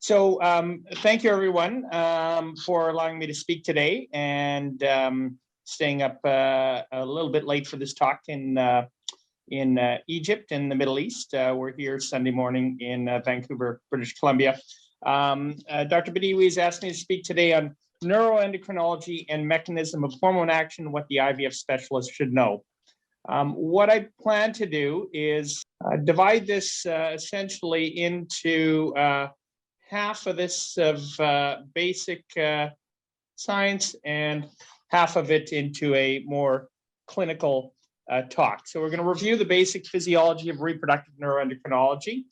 Thank you, everyone, for allowing me to speak today and staying up a little bit late for this talk in Egypt and the Middle East. We're here Sunday morning in Vancouver, British Columbia. Dr. Bedaiwy has asked me to speak today on neuroendocrinology and mechanism of hormone action, what the IVF specialist should know. What I plan to do is divide this essentially into half of this of basic science and half of it into a more clinical talk. So we're going to review the basic physiology of reproductive neuroendocrinology,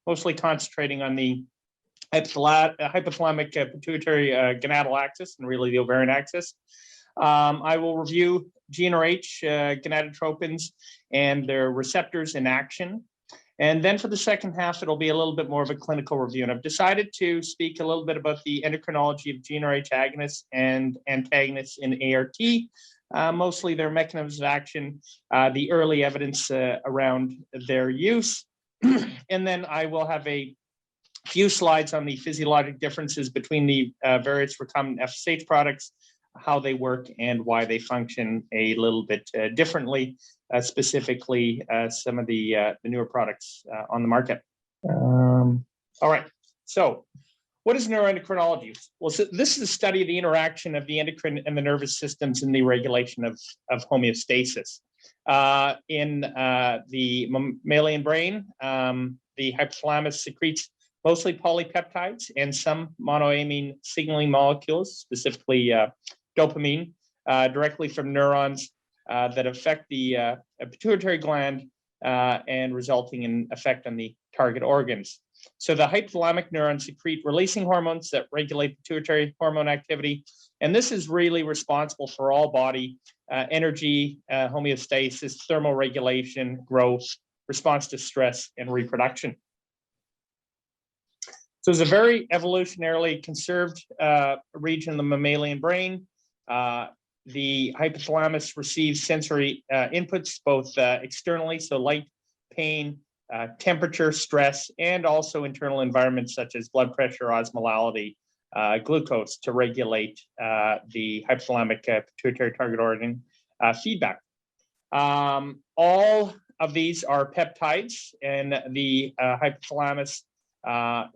mostly concentrating on the hypothalamic pituitary gonadal axis and really the ovarian axis. I will review GnRH, gonadotropins, and their receptors in action. And then for the second half, it'll be a little bit more of a clinical review. And I've decided to speak a little bit about the endocrinology of GnRH agonists and antagonists in ART, mostly their mechanisms of action, the early evidence around their use. And then I will have a few slides on the physiologic differences between the various recombinant FSH products, how they work and why they function a little bit differently, specifically some of the newer products on the market. All right, so what is neuroendocrinology? Well, so this is a study of the interaction of the endocrine and the nervous systems in the regulation of homeostasis. In the mammalian brain, the hypothalamus secretes mostly polypeptides and some monoamine signaling molecules, specifically dopamine, directly from neurons that affect the pituitary gland and resulting in effect on the target organs. So the hypothalamic neurons secrete releasing hormones that regulate pituitary hormone activity. And this is really responsible for all body energy, homeostasis, thermoregulation, growth, response to stress, and reproduction. So it's a very evolutionarily conserved region of the mammalian brain. The hypothalamus receives sensory inputs both externally, so light, pain, temperature, stress, and also internal environments such as blood pressure, osmolality, glucose to regulate the hypothalamic pituitary target organ feedback. All of these are peptides, and the hypothalamus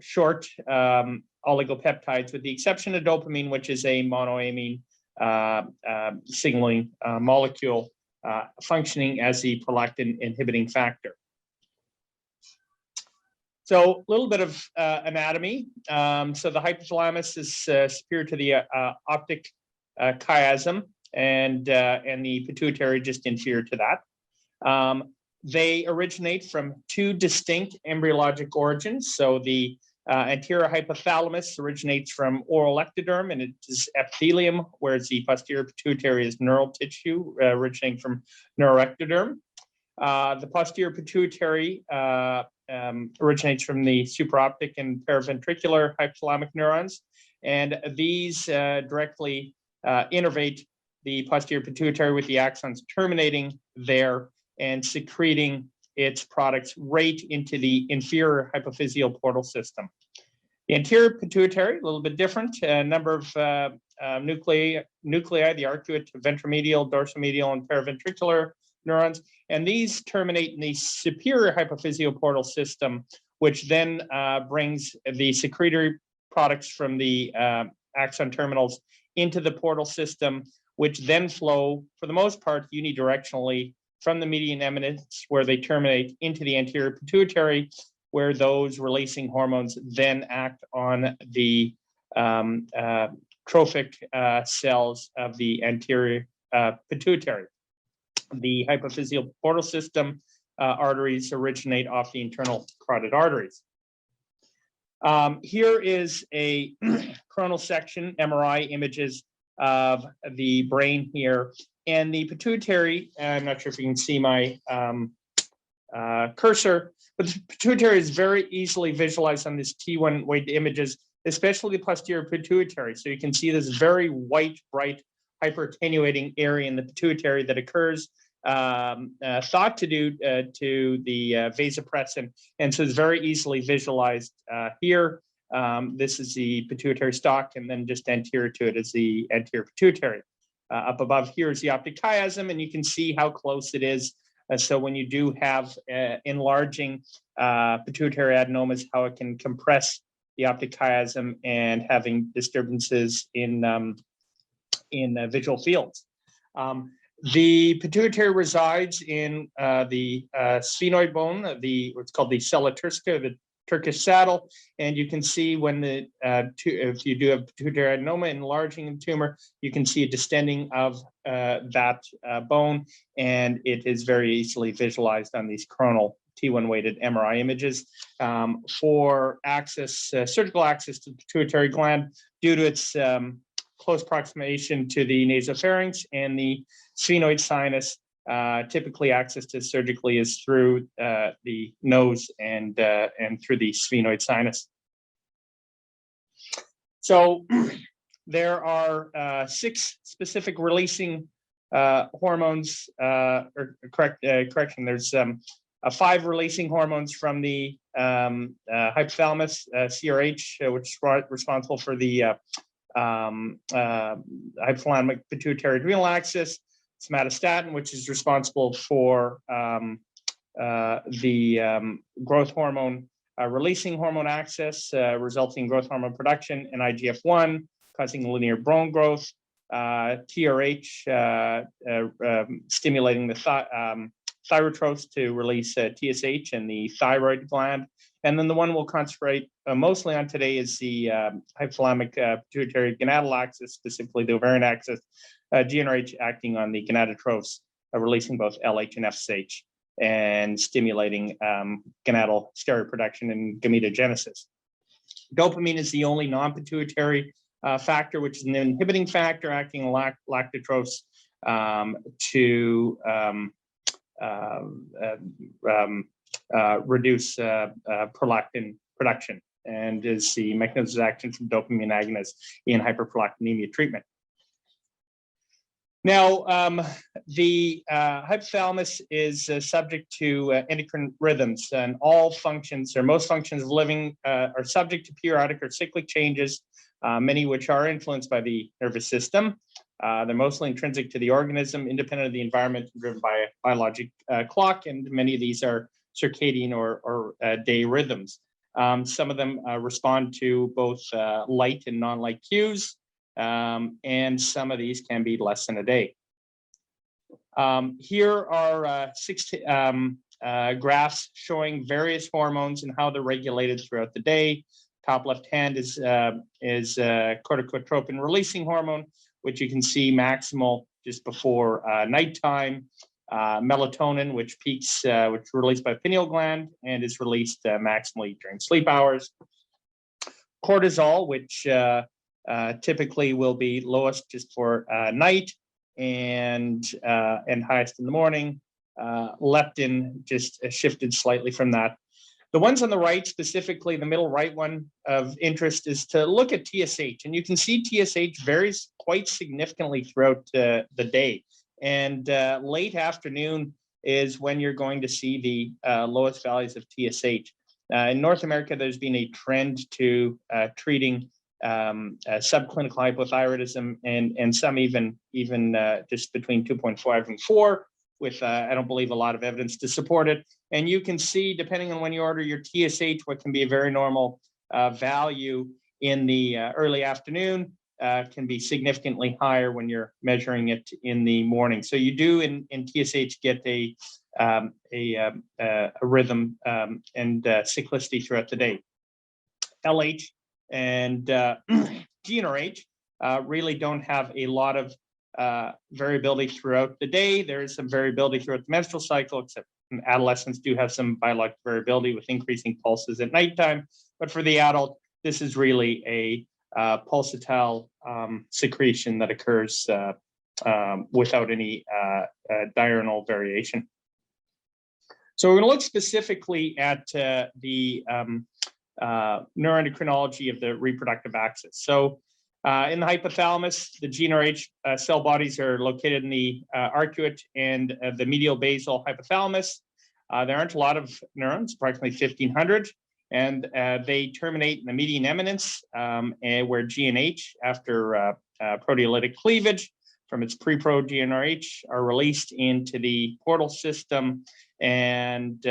short oligopeptides, with the exception of dopamine, which is a monoamine signaling molecule functioning as the prolactin inhibiting factor. So a little bit of anatomy. So the hypothalamus is superior to the optic chiasm, and the pituitary just inferior to that. They originate from two distinct embryologic origins. So the anterior hypothalamus originates from oral ectoderm, and it is epithelium, whereas the posterior pituitary is neural tissue originating from neuroectoderm. The posterior pituitary originates from the supraoptic and paraventricular hypothalamic neurons, and these directly innervate the posterior pituitary with the axons terminating there and secreting its products right into the inferior hypophyseal portal system. The anterior pituitary, a little bit different, a number of nuclei, the arcuate, ventromedial, dorsomedial, and paraventricular neurons, and these terminate in the superior hypophyseal portal system, which then brings the secretory products from the axon terminals into the portal system, which then flow, for the most part, unidirectionally from the median eminence, where they terminate, into the anterior pituitary, where those releasing hormones then act on the trophic cells of the anterior pituitary. The hypophyseal portal system arteries originate off the internal carotid arteries. Here is a coronal section, MRI images of the brain here. And the pituitary, I'm not sure if you can see my cursor, but the pituitary is very easily visualized on this T1 weight images, especially the posterior pituitary. So you can see this very white, bright, hyperattenuating area in the pituitary that occurs thought to do to the vasopressin, and so it's very easily visualized here. This is the pituitary stalk, and then just anterior to it is the anterior pituitary. Up above here is the optic chiasm, and you can see how close it is. So when you do have enlarging pituitary adenomas, how it can compress the optic chiasm and having disturbances in visual fields. The pituitary resides in the sphenoid bone, what's called the sella turcica, the Turkish saddle, and you can see when the if you do have pituitary adenoma enlarging in tumor, you can see a distending of that bone, and it is very easily visualized on these coronal T1 weighted MRI images. For access, surgical access to the pituitary gland, due to its close approximation to the nasopharynx and the sphenoid sinus, typically access to surgically is through the nose and through the sphenoid sinus. So there are 6 specific releasing hormones, correction, there's 5 releasing hormones from the hypothalamus, CRH, which is responsible for the hypothalamic pituitary adrenal axis, somatostatin, which is responsible for the growth hormone releasing hormone axis, resulting in growth hormone production, and IGF-1, causing linear bone growth, TRH, stimulating the thyrotrophs to release TSH in the thyroid gland. And then the one we'll concentrate mostly on today is the hypothalamic pituitary gonadal axis, specifically the ovarian axis, GnRH acting on the gonadotrophs, releasing both LH and FSH, and stimulating gonadal steroid production and gametogenesis. Dopamine is the only non-pituitary factor, which is an inhibiting factor acting on lactotrophs to reduce prolactin production, and is the mechanism of action from dopamine agonists in hyperprolactinemia treatment. Now, the hypothalamus is subject to endocrine rhythms, and all functions, or most functions of living, are subject to periodic or cyclic changes, many which are influenced by the nervous system. They're mostly intrinsic to the organism, independent of the environment, driven by a biologic clock, and many of these are circadian or day rhythms. Some of them respond to both light and non-light cues, and some of these can be less than a day. Here are 6 graphs showing various hormones and how they're regulated throughout the day. Top left hand is corticotropin releasing hormone, which you can see maximal just before nighttime. Melatonin, which peaks, which is released by the pineal gland and is released maximally during sleep hours. Cortisol, which typically will be lowest just for night and highest in the morning. Leptin just shifted slightly from that. The ones on the right, specifically the middle right one of interest, is to look at TSH, and you can see TSH varies quite significantly throughout the day. And late afternoon is when you're going to see the lowest values of TSH. In North America, there's been a trend to treating subclinical hypothyroidism, and some even just between 2.5 and 4, with I don't believe a lot of evidence to support it. And you can see, depending on when you order your TSH, what can be a very normal value in the early afternoon can be significantly higher when you're measuring it in the morning. So you do in TSH get a rhythm and cyclicity throughout the day. LH and GnRH really don't have a lot of variability throughout the day. There is some variability throughout the menstrual cycle, except adolescents do have some biologic variability with increasing pulses at nighttime. But for the adult, this is really a pulsatile secretion that occurs without any diurnal variation. So we're going to look specifically at the neuroendocrinology of the reproductive axis. So In the hypothalamus, the GnRH cell bodies are located in the arcuate and the medial basal hypothalamus. There aren't a lot of neurons, approximately 1,500, and they terminate in the median eminence, where GnH, after proteolytic cleavage from its pre-pro GnRH, are released into the portal system and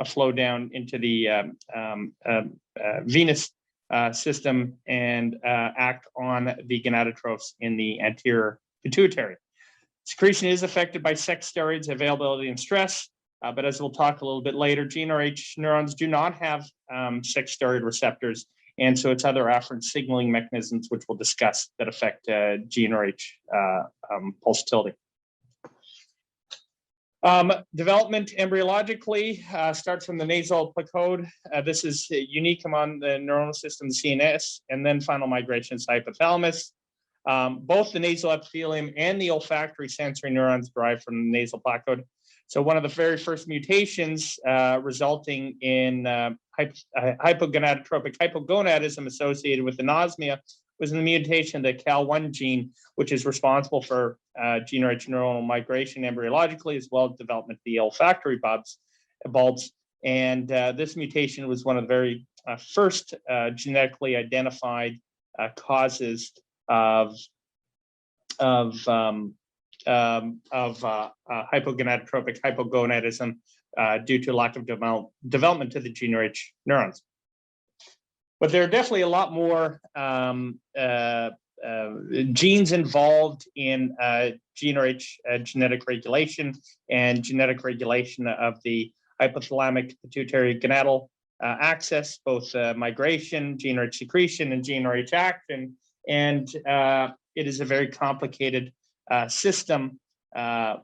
flow down into the venous system and act on the gonadotrophs in the anterior pituitary. Secretion is affected by sex steroids, availability, and stress, but as we'll talk a little bit later, GnRH neurons do not have sex steroid receptors, and so it's other afferent signaling mechanisms, which we'll discuss, that affect GnRH pulsatility. Development embryologically starts from the nasal placode. This is unique among the neuronal system, CNS, and then final migration is hypothalamus. Both the nasal epithelium and the olfactory sensory neurons derive from the nasal placode. So one of the very first mutations resulting in hypogonadotropic hypogonadism associated with anosmia was in the mutation of the CAL1 gene, which is responsible for GnRH neuronal migration embryologically, as well as development of the olfactory bulbs. And this mutation was one of the very first genetically identified causes of hypogonadotropic hypogonadism due to lack of development to the GnRH neurons. But there are definitely a lot more genes involved in GnRH genetic regulation and genetic regulation of the hypothalamic pituitary gonadal axis, both migration, GnRH secretion, and GnRH action. And it is a very complicated system,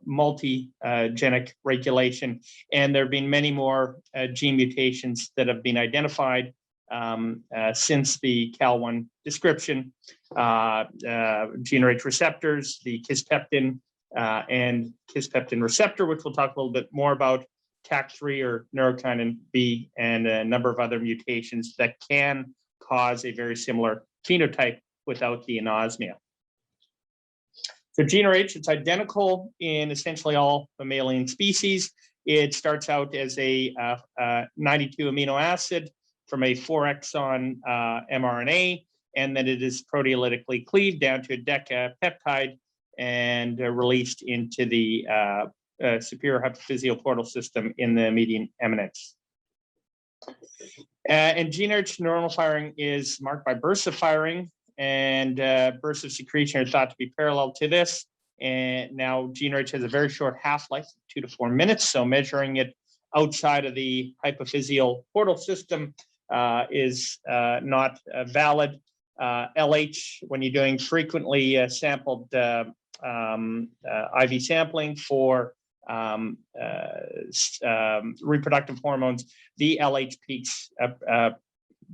multi-genic regulation. And there have been many more gene mutations that have been identified since the CAL1 description, GnRH receptors, the kisspeptin and kisspeptin receptor, which we'll talk a little bit more about, CAC3 or neurokinin B, and a number of other mutations that can cause a very similar phenotype without the anosmia. So GnRH, it's identical in essentially all mammalian species. It starts out as a 92 amino acid from a 4-exon mRNA, and then it is proteolytically cleaved down to a decapeptide and released into the superior hypophyseal portal system in the median eminence. And GnRH neuronal firing is marked by bursts of firing, and bursts of secretion are thought to be parallel to this. And now GnRH has a very short half-life, 2 to 4 minutes, so measuring it outside of the hypophyseal portal system is not valid. LH, when you're doing frequently sampled IV sampling for reproductive hormones, the LH peaks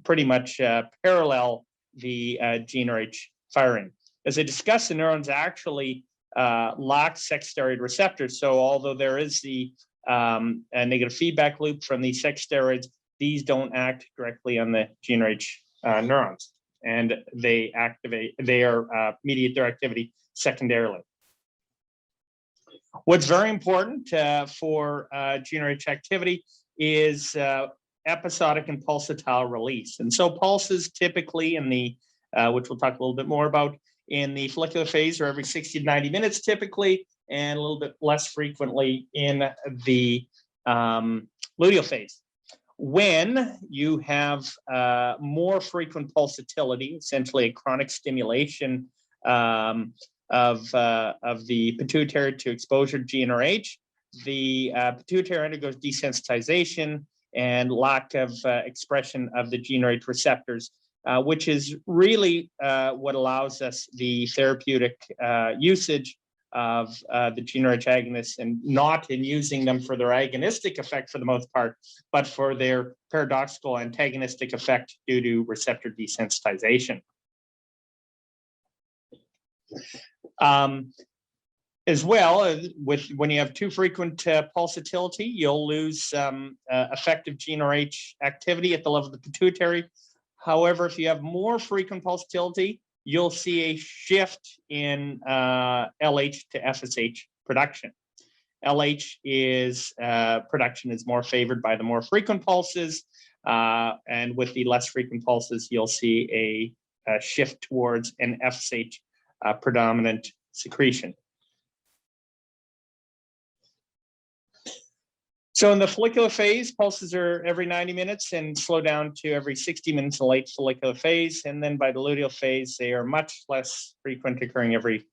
pretty much parallel the GnRH firing. As I discussed, the neurons actually lack sex steroid receptors. So although there is the negative feedback loop from the sex steroids, these don't act directly on the GnRH neurons, and they mediate their activity secondarily. What's very important for GnRH activity is episodic and pulsatile release. And so pulses typically in the, which we'll talk a little bit more about, in the follicular phase are every 60 to 90 minutes typically, and a little bit less frequently in the luteal phase. When you have more frequent pulsatility, essentially a chronic stimulation of the pituitary to exposure to GnRH, the pituitary undergoes desensitization and lack of expression of the GnRH receptors, which is really what allows us the therapeutic usage of the GnRH agonists, and not in using them for their agonistic effect for the most part, but for their paradoxical antagonistic effect due to receptor desensitization. As well, when you have too frequent pulsatility, you'll lose effective GnRH activity at the level of the pituitary. However, if you have more frequent pulsatility, you'll see a shift in LH to FSH production. LH is production is more favored by the more frequent pulses, and with the less frequent pulses, you'll see a shift towards an FSH predominant secretion. So in the follicular phase, pulses are every 90 minutes and slow down to every 60 minutes in late follicular phase. And then by the luteal phase, they are much less frequent, occurring every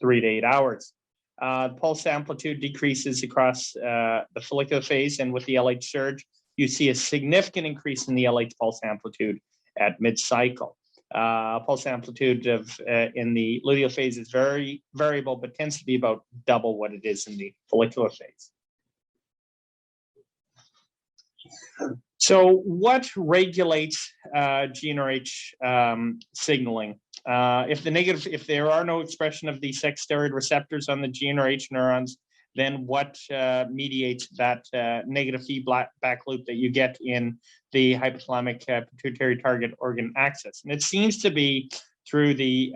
3 to 8 hours. Pulse amplitude decreases across the follicular phase, and with the LH surge, you see a significant increase in the LH pulse amplitude at mid-cycle. Pulse amplitude in the luteal phase is very variable, but tends to be about double what it is in the follicular phase. So what regulates GnRH signaling? If there are no expression of the sex steroid receptors on the GnRH neurons, then what mediates that negative feedback loop that you get in the hypothalamic pituitary target organ axis? And it seems to be through the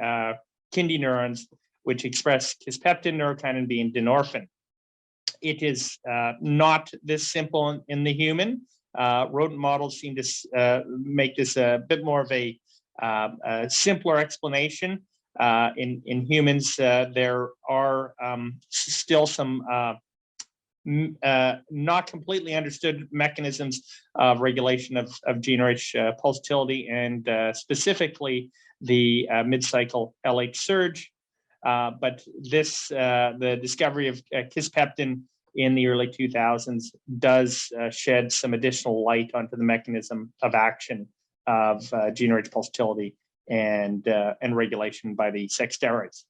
Kindy neurons, which express kisspeptin, neurokinin B, and dynorphin. It is not this simple in the human. Rodent models seem to make this a bit more of a simpler explanation. In humans, there are still some not completely understood mechanisms of regulation of GnRH pulsatility, and specifically the mid-cycle LH surge. But this, the discovery of kisspeptin in the early 2000s does shed some additional light onto the mechanism of action of GnRH pulsatility and regulation by the sex steroids.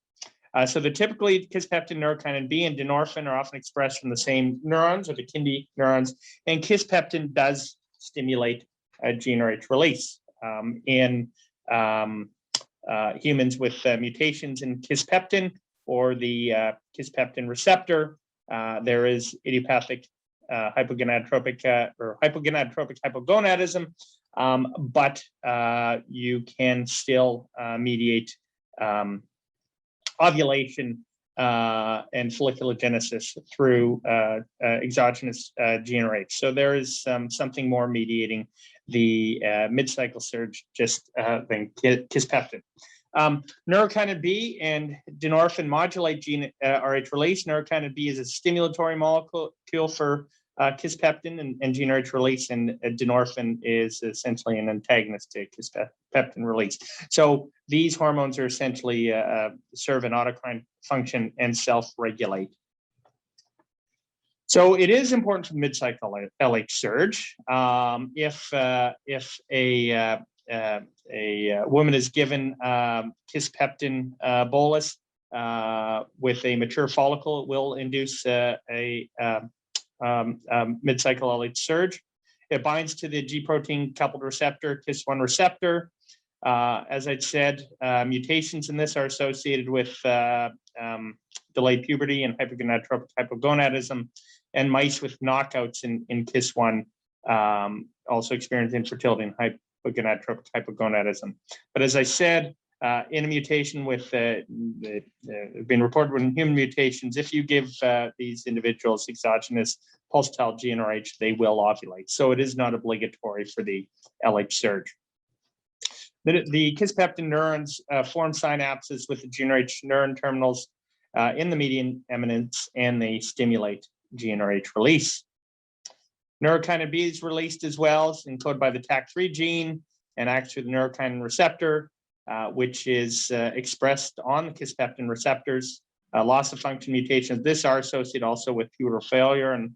So the typically kisspeptin, neurokinin B, and dynorphin are often expressed from the same neurons, or the Kindy neurons, and kisspeptin does stimulate GnRH release. In humans with mutations in kisspeptin or the kisspeptin receptor, there is idiopathic hypogonadotropic or hypogonadotropic hypogonadism, but you can still mediate ovulation and folliculogenesis through exogenous GnRH. So there is something more mediating the mid-cycle surge just than kisspeptin. Neurokinin B and dynorphin modulate GnRH release. Neurokinin B is a stimulatory molecule for kisspeptin and GnRH release, and dynorphin is essentially an antagonist to kisspeptin release. So these hormones are essentially serve an autocrine function and self-regulate. So it is important for the mid-cycle LH surge. If a woman is given kisspeptin bolus with a mature follicle, it will induce a mid-cycle LH surge. It binds to the G protein coupled receptor, KIS1 receptor. As I said, mutations in this are associated with delayed puberty and hypogonadotropic hypogonadism, and mice with knockouts in KIS1 also experience infertility and hypogonadotropic hypogonadism. But as I said, in a mutation with been reported with human mutations, if you give these individuals exogenous pulsatile GnRH, they will ovulate. So it is not obligatory for the LH surge. The kisspeptin neurons form synapses with the GnRH neuron terminals in the median eminence, and they stimulate GnRH release. Neurokinin B is released as well, it's encoded by the TAC3 gene and acts through the neurokinin receptor, which is expressed on the kisspeptin receptors. Loss of function mutations, this are associated also with pubertal failure and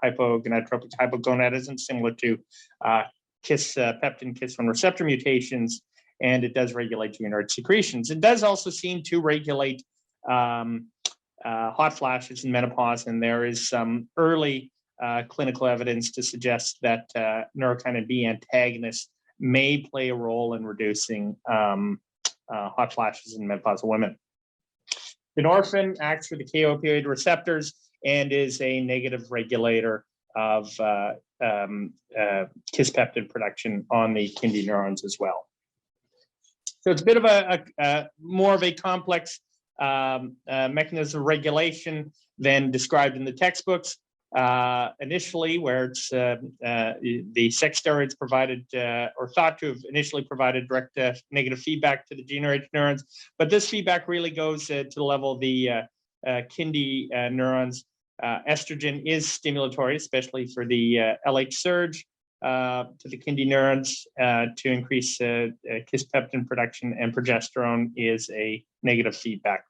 hypogonadotropic hypogonadism, similar to kisspeptin, KIS1 receptor mutations, and it does regulate GnRH secretions. It does also seem to regulate hot flashes in menopause, and there is some early clinical evidence to suggest that neurokinin B antagonists may play a role in reducing hot flashes in menopausal women. Dynorphin acts through the K-opioid receptors and is a negative regulator of kisspeptin production on the Kindy neurons as well. So it's a bit of a more of a complex mechanism of regulation than described in the textbooks. Initially, where it's the sex steroids provided or thought to have initially provided direct negative feedback to the GnRH neurons, but this feedback really goes to the level of the KINDY neurons. Estrogen is stimulatory, especially for the LH surge to the KINDY neurons to increase kisspeptin production, and progesterone is a negative feedback.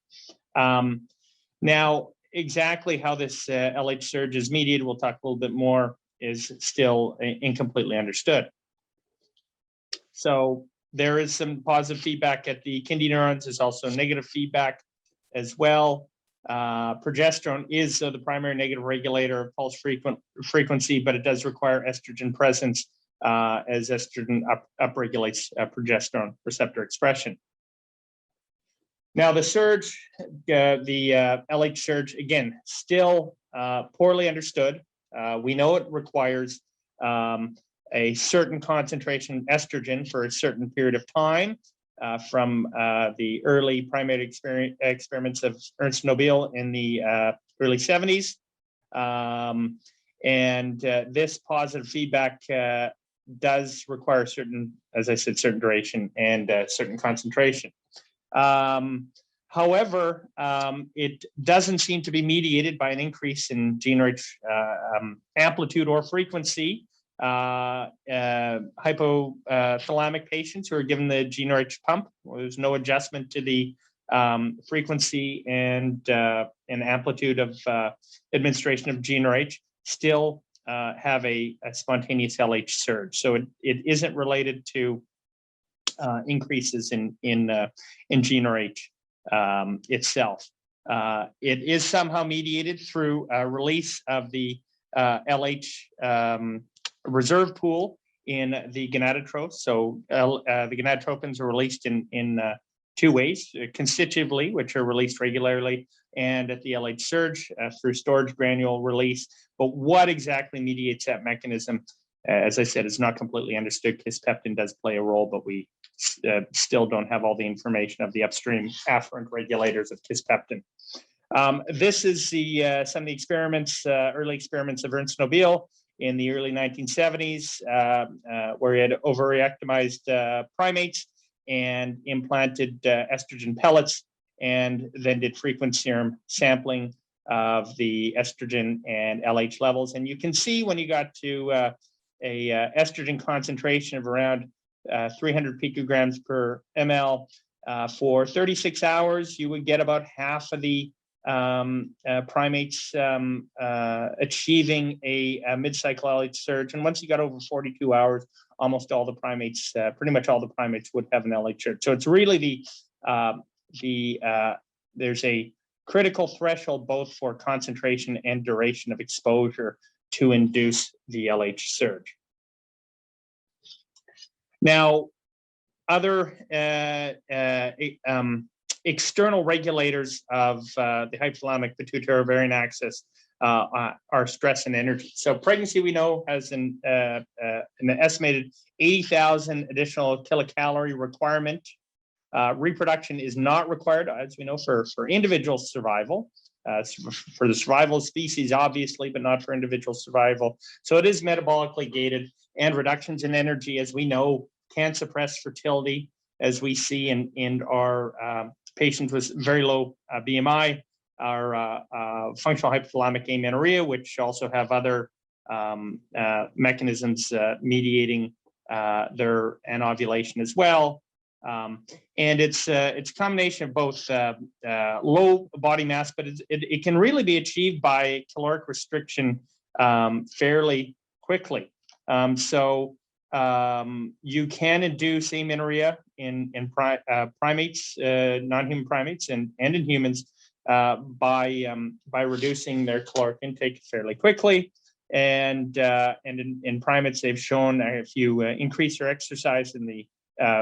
Now, exactly how this LH surge is mediated, we'll talk a little bit more, is still incompletely understood. So there is some positive feedback at the KINDY neurons. There's also negative feedback as well. Progesterone is the primary negative regulator of pulse frequency, but it does require estrogen presence as estrogen upregulates progesterone receptor expression. Now, the surge, the LH surge, again, still poorly understood. We know it requires a certain concentration of estrogen for a certain period of time from the early primate experiments of Ernst Nobel in the early 70s. This positive feedback does require certain, as I said, certain duration and certain concentration. However, it doesn't seem to be mediated by an increase in GnRH amplitude or frequency. Hypothalamic patients who are given the GnRH pump, there's no adjustment to the frequency and amplitude of administration of GnRH, still have a spontaneous LH surge. So it isn't related to increases in GnRH itself. It is somehow mediated through a release of the LH reserve pool in the gonadotropes. So the gonadotropins are released in two ways: constitutively, which are released regularly, and at the LH surge through storage granule release. But what exactly mediates that mechanism, as I said, is not completely understood. Kisspeptin does play a role, but we still don't have all the information of the upstream afferent regulators of kisspeptin. This is some of the experiments, early experiments of Ernst Nobel in the early 1970s, where he had overreactomized primates and implanted estrogen pellets, and then did frequent serum sampling of the estrogen and LH levels. And you can see when you got to a estrogen concentration of around 300 picograms per ml for 36 hours, you would get about half of the primates achieving a mid-cycle LH surge. And once you got over 42 hours, almost all the primates, pretty much all the primates would have an LH surge. So it's really there's a critical threshold both for concentration and duration of exposure to induce the LH surge. Now, other external regulators of the hypothalamic pituitary ovarian axis are stress and energy. So pregnancy, we know, has an estimated 80,000 additional kilocalorie requirement. Reproduction is not required, as we know, for individual survival. For the survival of species, obviously, but not for individual survival. So it is metabolically gated, and reductions in energy, as we know, can suppress fertility, as we see in our patients with very low BMI, our functional hypothalamic amenorrhea, which also have other mechanisms mediating their anovulation as well. And it's a combination of both low body mass, but it can really be achieved by caloric restriction fairly quickly. You can induce amenorrhea in primates, non-human primates, and in humans by reducing their caloric intake fairly quickly. And in primates, they've shown if you increase your exercise in the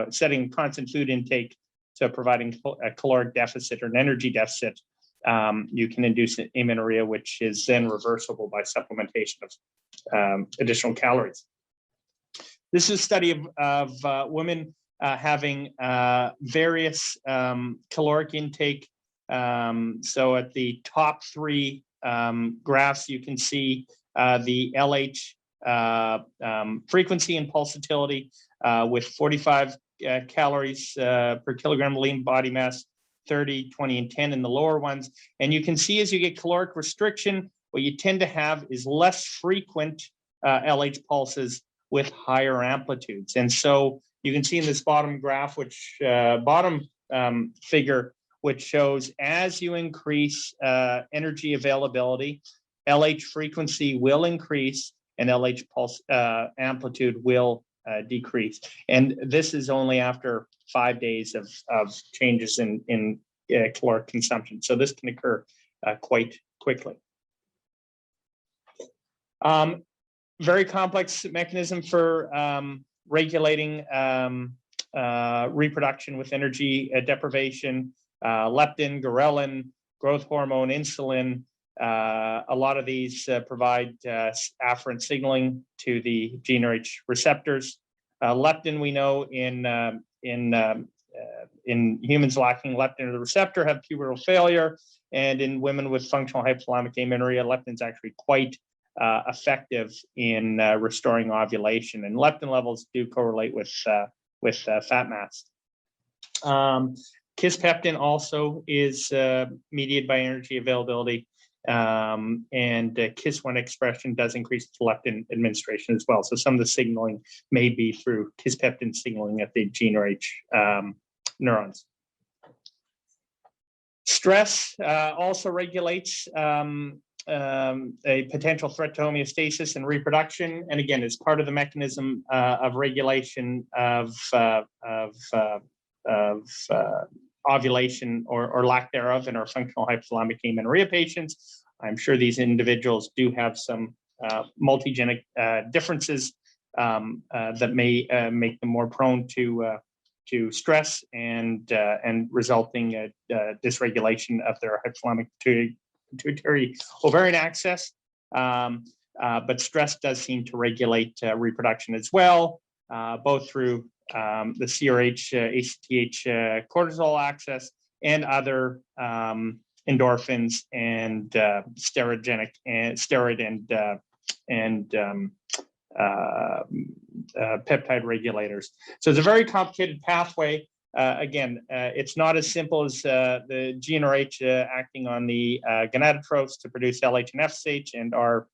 setting constant food intake, so providing a caloric deficit or an energy deficit, you can induce amenorrhea, which is then reversible by supplementation of additional calories. This is a study of women having various caloric intake. So at the top three graphs, you can see the LH frequency and pulsatility with 45 calories per kilogram lean body mass, 30, 20, and 10 in the lower ones. And you can see as you get caloric restriction, what you tend to have is less frequent LH pulses with higher amplitudes. And so you can see in this bottom graph, which figure, which shows as you increase energy availability, LH frequency will increase and LH pulse amplitude will decrease. And this is only after 5 days of changes in caloric consumption. So this can occur quite quickly. Very complex mechanism for regulating reproduction with energy deprivation, leptin, ghrelin, growth hormone, insulin. A lot of these provide afferent signaling to the GnRH receptors. Leptin, we know in humans lacking leptin or the receptor have pubertal failure, and in women with functional hypothalamic amenorrhea, leptin is actually quite effective in restoring ovulation, and leptin levels do correlate with fat mass. Kisspeptin also is mediated by energy availability, and KIS1 expression does increase leptin administration as well. So some of the signaling may be through kisspeptin signaling at the GnRH neurons. Stress also regulates a potential threat to homeostasis and reproduction, and again, is part of the mechanism of regulation of ovulation or lack thereof in our functional hypothalamic amenorrhea patients. I'm sure these individuals do have some multigenic differences that may make them more prone to stress and resulting dysregulation of their hypothalamic pituitary ovarian axis. But stress does seem to regulate reproduction as well, both through the CRH, ACTH, cortisol axis, and other endorphins and steroid and peptide regulators. So it's a very complicated pathway. Again, it's not as simple as the GnRH acting on the gonadotropes to produce LH and FSH and our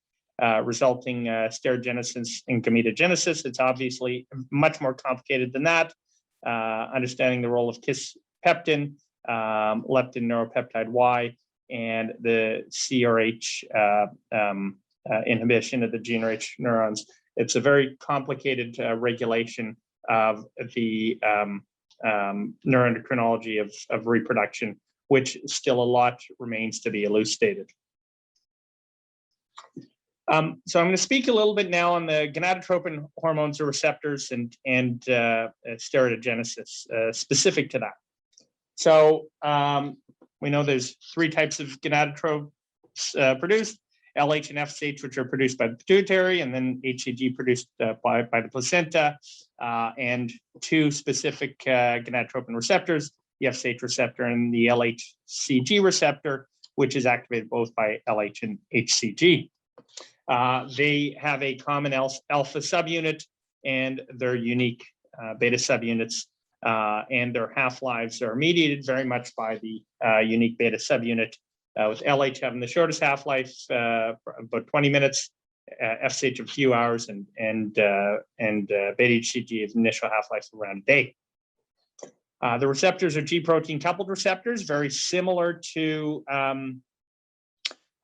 resulting steroidogenesis and gametogenesis. It's obviously much more complicated than that. Understanding the role of kisspeptin, leptin neuropeptide Y, and the CRH inhibition of the GnRH neurons. It's a very complicated regulation of the neuroendocrinology of reproduction, which still a lot remains to be elucidated. So I'm going to speak a little bit now on the gonadotropin hormones or receptors and steroidogenesis specific to that. So we know there's 3 types of gonadotropes produced: LH and FSH, which are produced by the pituitary, and then HCG produced by the placenta, and 2 specific gonadotropin receptors, the FSH receptor and the LHCG receptor, which is activated both by LH and HCG. They have a common alpha subunit and their unique beta subunits, and their half-lives are mediated very much by the unique beta subunit, with LH having the shortest half-life, about 20 minutes, FSH a few hours, and beta HCG of initial half-life around a day. The receptors are G protein coupled receptors, very similar to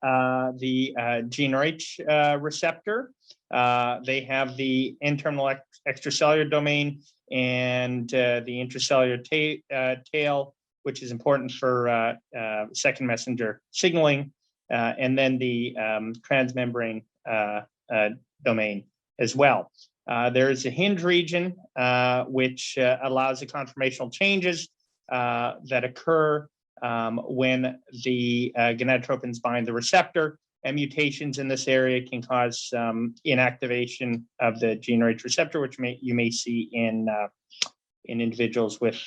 the GnRH receptor. They have the internal extracellular domain and the intracellular tail, which is important for second messenger signaling, and then the transmembrane domain as well. There is a hinge region, which allows the conformational changes that occur when the gonadotropins bind the receptor, and mutations in this area can cause inactivation of the GnRH receptor, which you may see in in individuals with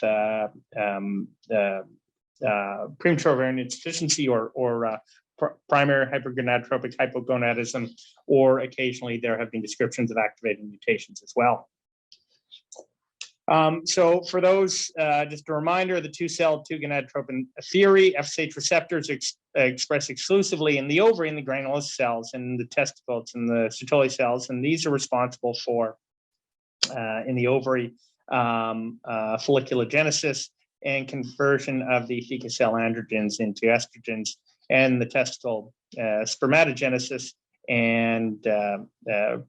premature ovarian insufficiency or primary hypergonadotropic hypogonadism, or occasionally there have been descriptions of activating mutations as well. So for those, just a reminder, the two-celled two-gonadotropin theory, FSH receptors are expressed exclusively in the ovary, in the granulous cells, and the testicles, and the Sertoli cells, and these are responsible for, in the ovary, folliculogenesis and conversion of the theca cell androgens into estrogens, and the testicle spermatogenesis, and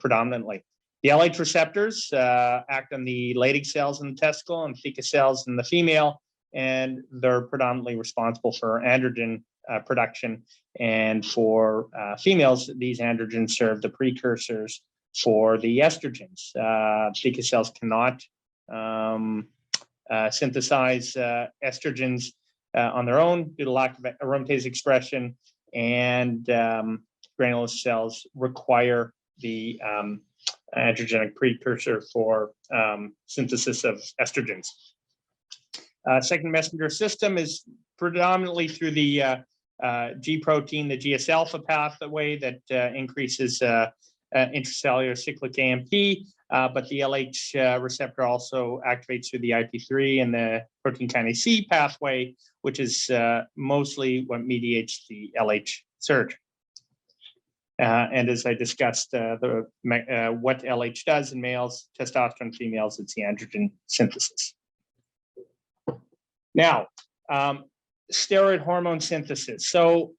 predominantly. The LH receptors act on the Leydig cells in the testicle and theca cells in the female, and they're predominantly responsible for androgen production. And for females, these androgens serve the precursors for the estrogens. Theca cells cannot synthesize estrogens on their own due to lack of aromatase expression, and granulous cells require the androgenic precursor for synthesis of estrogens. Second messenger system is predominantly through the G protein, the GS alpha pathway that increases intracellular cyclic AMP, but the LH receptor also activates through the IP3 and the protein kinase C pathway, which is mostly what mediates the LH surge. And as I discussed, what LH does in males, testosterone, females, it's the androgen synthesis. Now, steroid hormone synthesis. So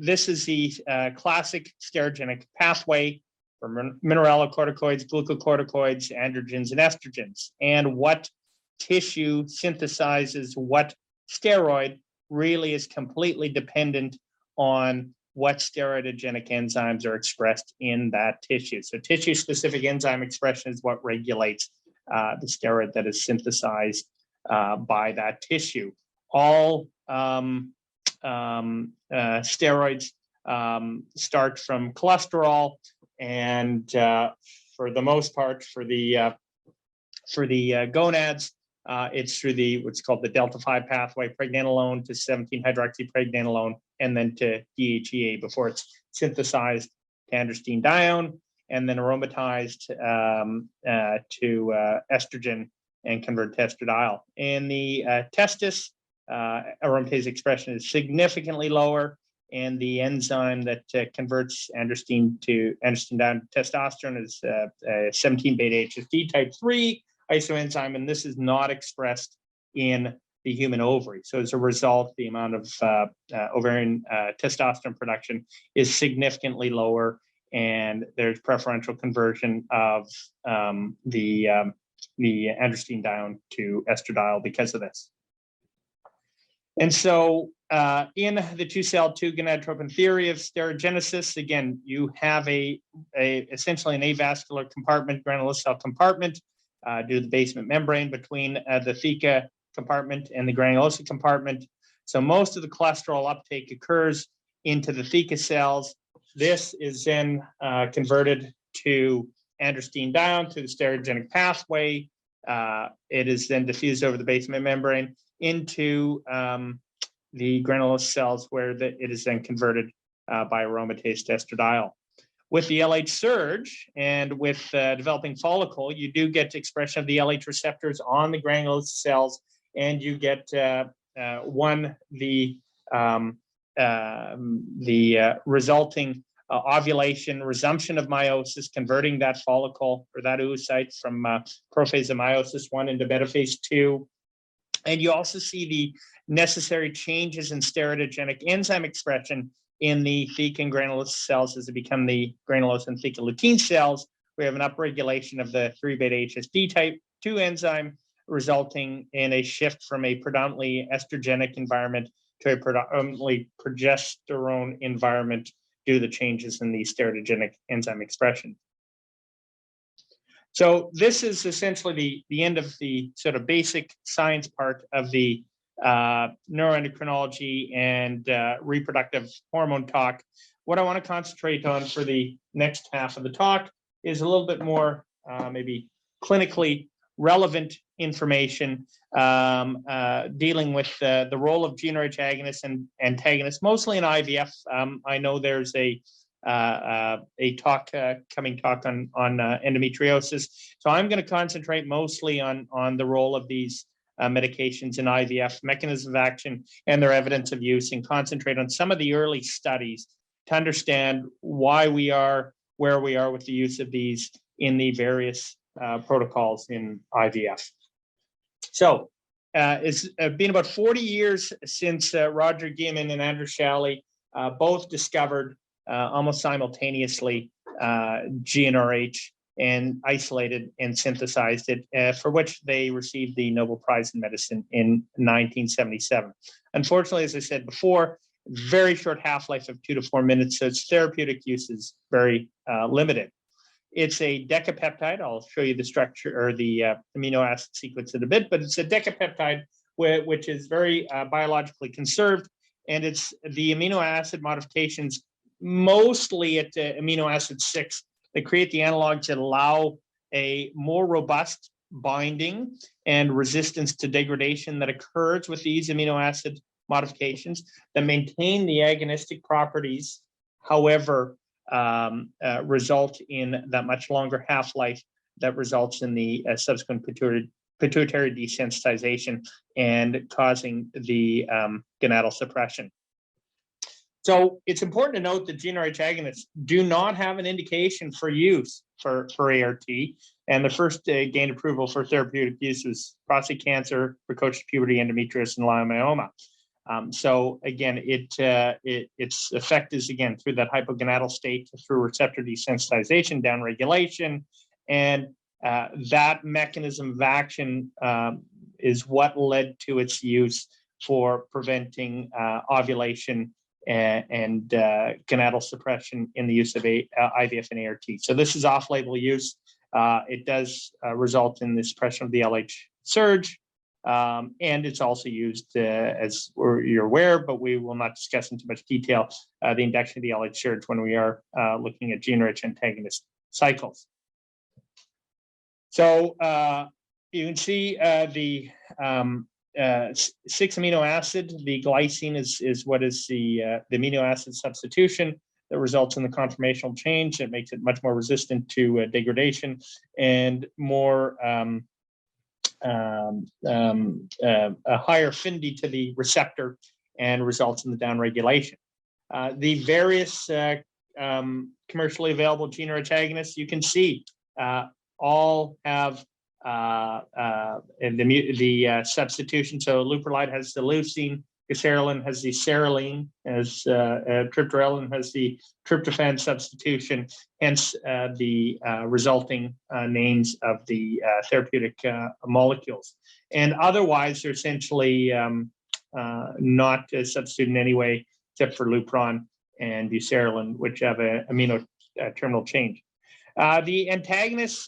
this is the classic steroidogenic pathway for mineralocorticoids, glucocorticoids, androgens, and estrogens. And what tissue synthesizes what steroid really is completely dependent on what steroidogenic enzymes are expressed in that tissue. So tissue-specific enzyme expression is what regulates the steroid that is synthesized by that tissue. All steroids start from cholesterol, and for the most part, for the gonads, it's through what's called the delta-5 pathway, pregnenolone to 17-hydroxypregnenolone, and then to DHEA before it's synthesized to androstenedione, and then aromatized to estrogen and converted to estradiol. In the testis, aromatase expression is significantly lower, and the enzyme that converts androstenedione to testosterone is 17-beta-HSD type 3 isoenzyme, and this is not expressed in the human ovary. So as a result, the amount of ovarian testosterone production is significantly lower, and there's preferential conversion of the androstenedione to estradiol because of this. And so in the two-cell two-gonadotropin theory of steroidogenesis, again, you have essentially an avascular compartment, granulous cell compartment, due to the basement membrane between the theca compartment and the granulosa compartment. So most of the cholesterol uptake occurs into the theca cells. This is then converted to androstenedione through the steroidogenic pathway. It is then diffused over the basement membrane into the granulosa cells, where it is then converted by aromatase to estradiol. With the LH surge and with developing follicle, you do get expression of the LH receptors on the granulosa cells, and you get the resulting ovulation, resumption of meiosis, converting that follicle or that oocyte from prophase of meiosis 1 into metaphase 2. And you also see the necessary changes in steroidogenic enzyme expression in the theca and granulosa cells as they become the granulosa and theca lutein cells. We have an upregulation of the 3-beta-HSD type 2 enzyme, resulting in a shift from a predominantly estrogenic environment to a predominantly progesterone environment due to the changes in the steroidogenic enzyme expression. So this is essentially the end of the sort of basic science part of the neuroendocrinology and reproductive hormone talk. What I want to concentrate on for the next half of the talk is a little bit more maybe clinically relevant information dealing with the role of GnRH agonists and antagonists, mostly in IVF. I know there's a talk coming talk on endometriosis. So I'm going to concentrate mostly on the role of these medications in IVF, mechanism of action, and their evidence of use, and concentrate on some of the early studies to understand why we are where we are with the use of these in the various protocols in IVF. So it's been about 40 years since Roger Guillemin and Andrew Shalley both discovered almost simultaneously GnRH and isolated and synthesized it, for which they received the Nobel Prize in Medicine in 1977. Unfortunately, as I said before, very short half-life of 2 to 4 minutes, so its therapeutic use is very limited. It's a decapeptide. I'll show you the structure or the amino acid sequence in a bit, but it's a decapeptide which is very biologically conserved, and it's the amino acid modifications mostly at amino acid 6 that create the analogs that allow a more robust binding and resistance to degradation that occurs with these amino acid modifications that maintain the agonistic properties, however, result in that much longer half-life that results in the subsequent pituitary desensitization and causing the gonadal suppression. So it's important to note that GnRH agonists do not have an indication for use for ART, and the first gained approval for therapeutic use was prostate cancer, precocious puberty, endometriosis, and leiomyoma. So again, its effect is again through that hypogonadal state, through receptor desensitization, downregulation, and that mechanism of action is what led to its use for preventing ovulation and gonadal suppression in the use of IVF and ART. So this is off-label use. It does result in the suppression of the LH surge, and it's also used, as you're aware, but we will not discuss in too much detail, the induction of the LH surge when we are looking at GnRH antagonist cycles. So you can see the 6 amino acid, the glycine is what is the amino acid substitution that results in the conformational change. It makes it much more resistant to degradation and more a higher affinity to the receptor, and results in the downregulation. The various commercially available GnRH agonists, you can see all have the substitution. So leuprolide has the leucine, gaserelin has the serine, as triptorelin has the tryptophan substitution, hence the resulting names of the therapeutic molecules. And otherwise, they're essentially not substituted in any way except for lupron and buserelin, which have an amino terminal change. The antagonists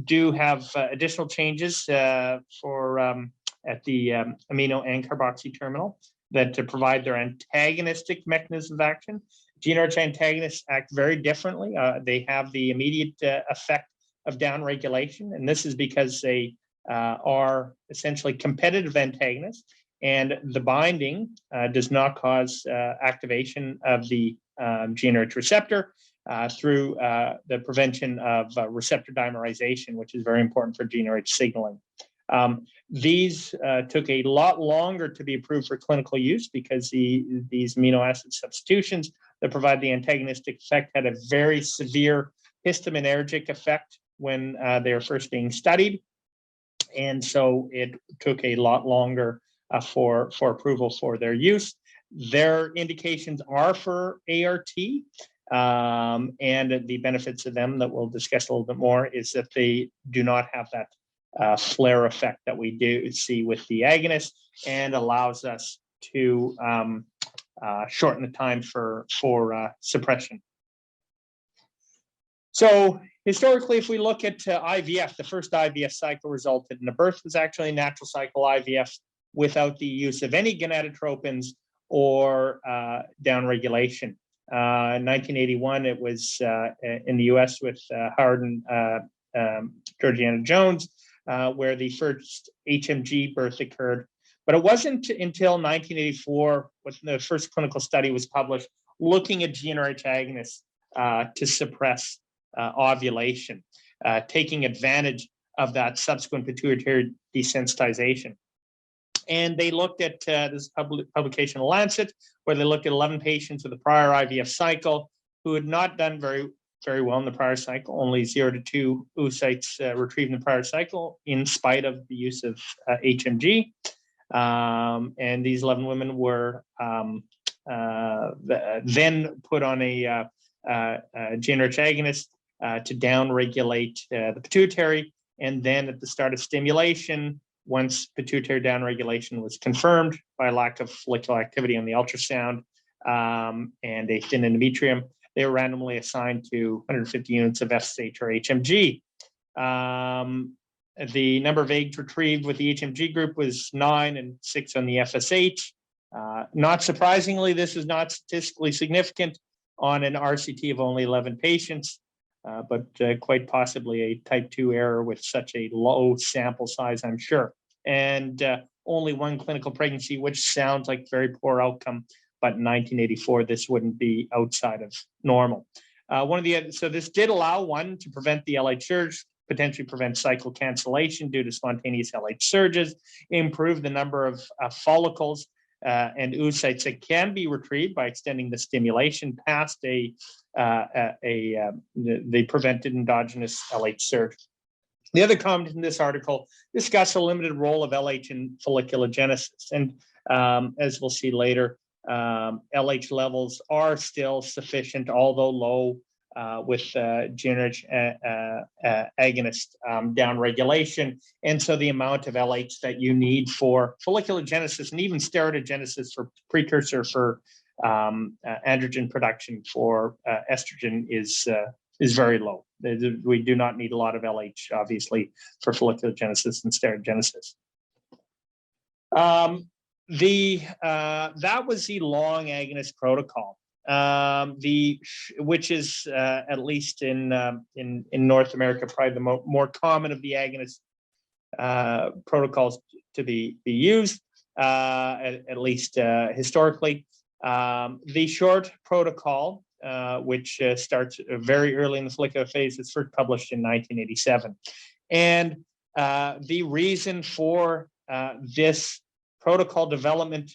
do have additional changes for at the amino and carboxy terminal that to provide their antagonistic mechanism of action. GnRH antagonists act very differently. They have the immediate effect of downregulation, and this is because they are essentially competitive antagonists, and the binding does not cause activation of the GnRH receptor through the prevention of receptor dimerization, which is very important for GnRH signaling. These took a lot longer to be approved for clinical use because these amino acid substitutions that provide the antagonistic effect had a very severe histaminergic effect when they were first being studied. And so it took a lot longer for approval for their use. Their indications are for ART, and the benefits of them that we'll discuss a little bit more is that they do not have that flare effect that we do see with the agonist, and allows us to shorten the time for suppression. So historically, if we look at IVF, the first IVF cycle resulted in a birth was actually a natural cycle IVF without the use of any gonadotropins or downregulation. In 1981, it was in the US with Howard and Georgiana Jones, where the first HMG birth occurred. But it wasn't until 1984 when the first clinical study was published looking at GnRH agonists to suppress ovulation, taking advantage of that subsequent pituitary desensitization. And they looked at this publication in Lancet, where they looked at 11 patients with a prior IVF cycle who had not done very well in the prior cycle, only 0 to 2 oocytes retrieved in the prior cycle, in spite of the use of HMG. And these 11 women were then put on a GnRH agonist to downregulate the pituitary. And then at the start of stimulation, once pituitary downregulation was confirmed by lack of follicular activity on the ultrasound and a thin endometrium, they were randomly assigned to 150 units of FSH or HMG. The number of eggs retrieved with the HMG group was 9 and 6 on the FSH. Not surprisingly, this is not statistically significant on an RCT of only 11 patients, but quite possibly a type 2 error with such a low sample size, I'm sure. And only 1 clinical pregnancy, which sounds like very poor outcome, but in 1984, this wouldn't be outside of normal. So this did allow one to prevent the LH surge, potentially prevent cycle cancellation due to spontaneous LH surges, improve the number of follicles and oocytes that can be retrieved by extending the stimulation past the prevented endogenous LH surge. The other comment in this article discussed the limited role of LH in folliculogenesis. And as we'll see later, LH levels are still sufficient, although low, with GnRH agonist downregulation. And so the amount of LH that you need for folliculogenesis and even steroidogenesis for precursor for androgen production for estrogen is very low. We do not need a lot of LH, obviously, for folliculogenesis and steroidogenesis. That was the long agonist protocol, which is at least in North America probably the more common of the agonist protocols to be used, at least historically. The short protocol, which starts very early in the follicular phase, was first published in 1987. And the reason for this protocol development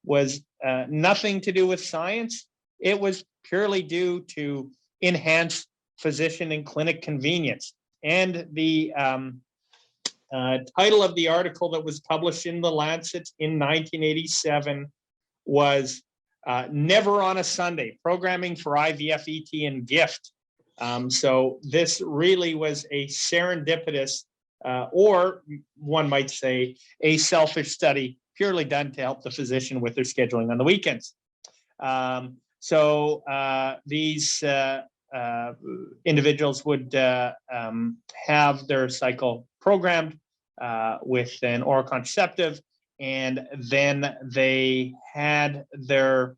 was nothing to do with science. It was purely due to enhanced physician and clinic convenience. And the title of the article that was published in the Lancet in 1987 was Never on a Sunday, Programming for IVF, ET, and GIFT. So this really was a serendipitous, or one might say a selfish study purely done to help the physician with their scheduling on the weekends. These individuals would have their cycle programmed with an oral contraceptive, and then they had their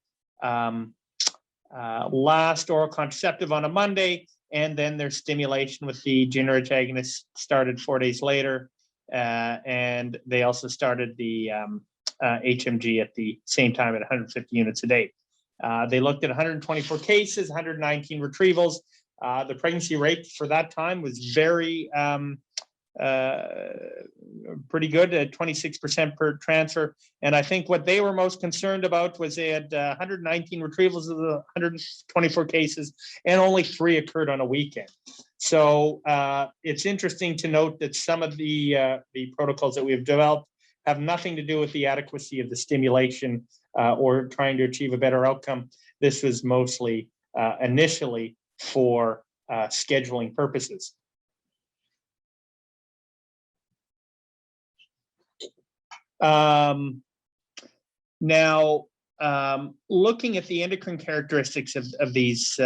last oral contraceptive on a Monday, and then their stimulation with the GnRH agonist started 4 days later, and they also started the HMG at the same time at 150 units a day. They looked at 124 cases, 119 retrievals. The pregnancy rate for that time was very pretty good at 26% per transfer. And I think what they were most concerned about was they had 119 retrievals of the 124 cases, and only 3 occurred on a weekend. So it's interesting to note that some of the protocols that we have developed have nothing to do with the adequacy of the stimulation or trying to achieve a better outcome. This was mostly initially for scheduling purposes. Now, looking at the endocrine characteristics of these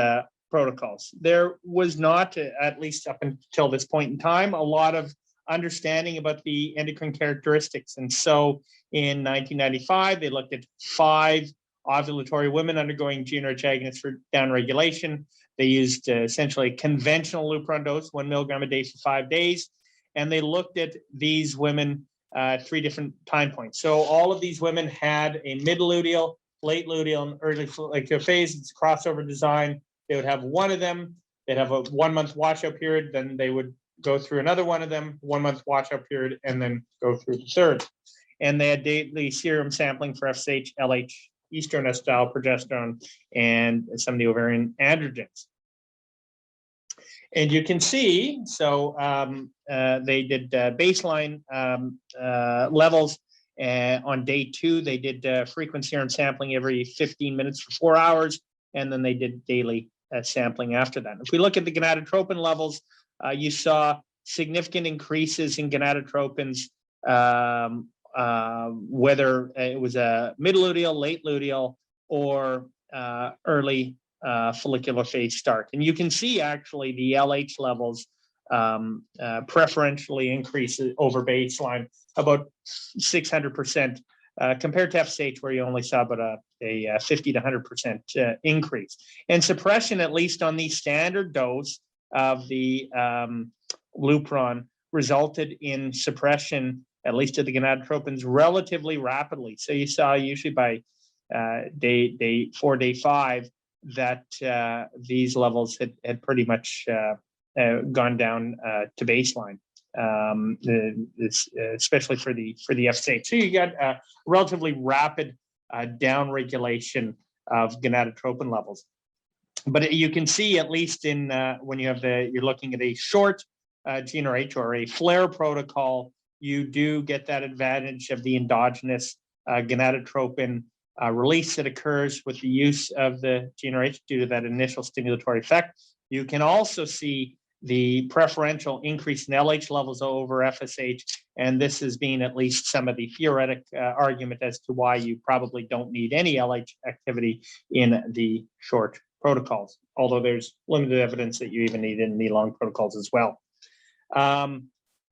protocols, there was not, at least up until this point in time, a lot of understanding about the endocrine characteristics. And so in 1995, they looked at 5 ovulatory women undergoing GnRH agonists for downregulation. They used essentially a conventional Lupron dose, 1 milligram a day for 5 days. And they looked at these women 3 different time points. So all of these women had a mid-luteal, late luteal, and early follicular phase. It's a crossover design. They would have one of them. They'd have a 1 month washout period. Then they would go through another one of them, 1 month washout period, and then go through the third. And they had daily serum sampling for FSH, LH, estrone, estradiol, progesterone, and some of the ovarian androgens. And you can see, so they did baseline levels. On day 2, they did frequent serum sampling every 15 minutes for 4 hours, and then they did daily sampling after that. If we look at the gonadotropin levels, you saw significant increases in gonadotropins, whether it was a mid-luteal, late luteal, or early follicular phase start. And you can see actually the LH levels preferentially increases over baseline about 600% compared to FSH, where you only saw about a 50 to 100% increase. And suppression, at least on the standard dose of the Lupron, resulted in suppression, at least of the gonadotropins, relatively rapidly. So you saw usually by day 4, day 5, that these levels had pretty much gone down to baseline, especially for the FSH. So you got a relatively rapid downregulation of gonadotropin levels. But you can see, at least in when you have you're looking at a short GnRH or a flare protocol, you do get that advantage of the endogenous gonadotropin release that occurs with the use of the GnRH due to that initial stimulatory effect. You can also see the preferential increase in LH levels over FSH, and this has been at least some of the theoretic argument as to why you probably don't need any LH activity in the short protocols, although there's limited evidence that you even need it in the long protocols as well.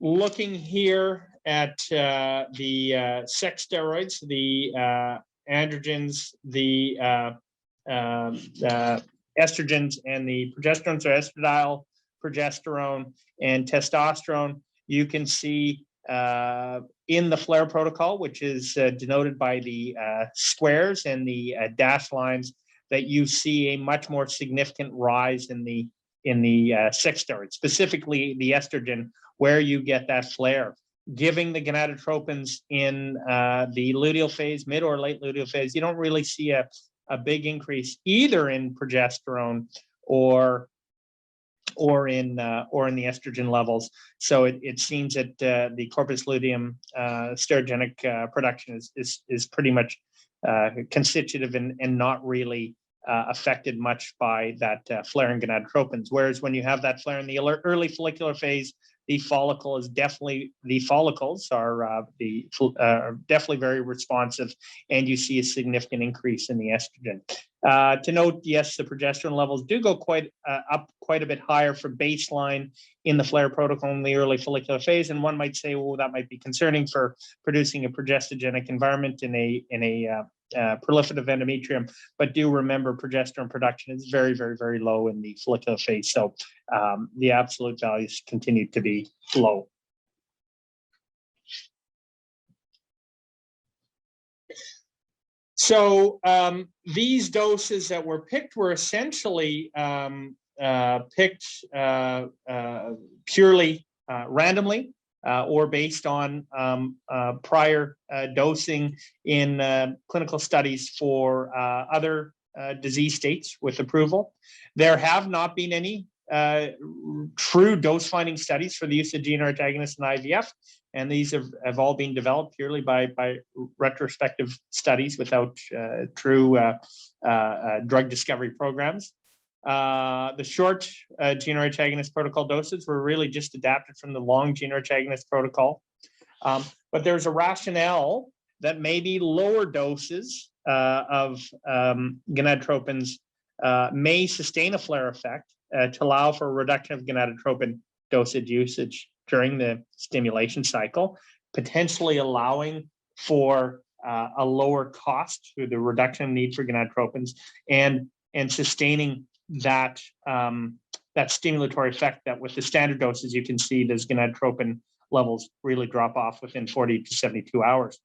Looking here at the sex steroids, the androgens, the estrogens, and the progesterones, or estradiol, progesterone, and testosterone, you can see in the flare protocol, which is denoted by the squares and the dashed lines, that you see a much more significant rise in the sex steroids, specifically the estrogen, where you get that flare. Giving the gonadotropins in the luteal phase, mid or late luteal phase, you don't really see a big increase either in progesterone or in the estrogen levels. So it seems that the corpus luteum steroidogenic production is pretty much constitutive and not really affected much by that flare in gonadotropins. Whereas when you have that flare in the early follicular phase, the follicles are definitely very responsive, and you see a significant increase in the estrogen. To note, yes, the progesterone levels do go up quite a bit higher for baseline in the flare protocol in the early follicular phase, and one might say, well, that might be concerning for producing a progestogenic environment in a proliferative endometrium, but do remember progesterone production is very, very, very low in the follicular phase. So the absolute values continue to be low. So these doses that were picked were essentially picked purely randomly, or based on prior dosing in clinical studies for other disease states with approval. There have not been any true dose-finding studies for the use of GnRH agonists in IVF, and these have all been developed purely by retrospective studies without true drug discovery programs. The short GnRH agonist protocol doses were really just adapted from the long GnRH agonist protocol. But there's a rationale that maybe lower doses of gonadotropins may sustain a flare effect to allow for a reduction of gonadotropin dosage usage during the stimulation cycle, potentially allowing for a lower cost through the reduction in need for gonadotropins and sustaining that that stimulatory effect that with the standard doses, you can see those gonadotropin levels really drop off within 40 to 72 hours.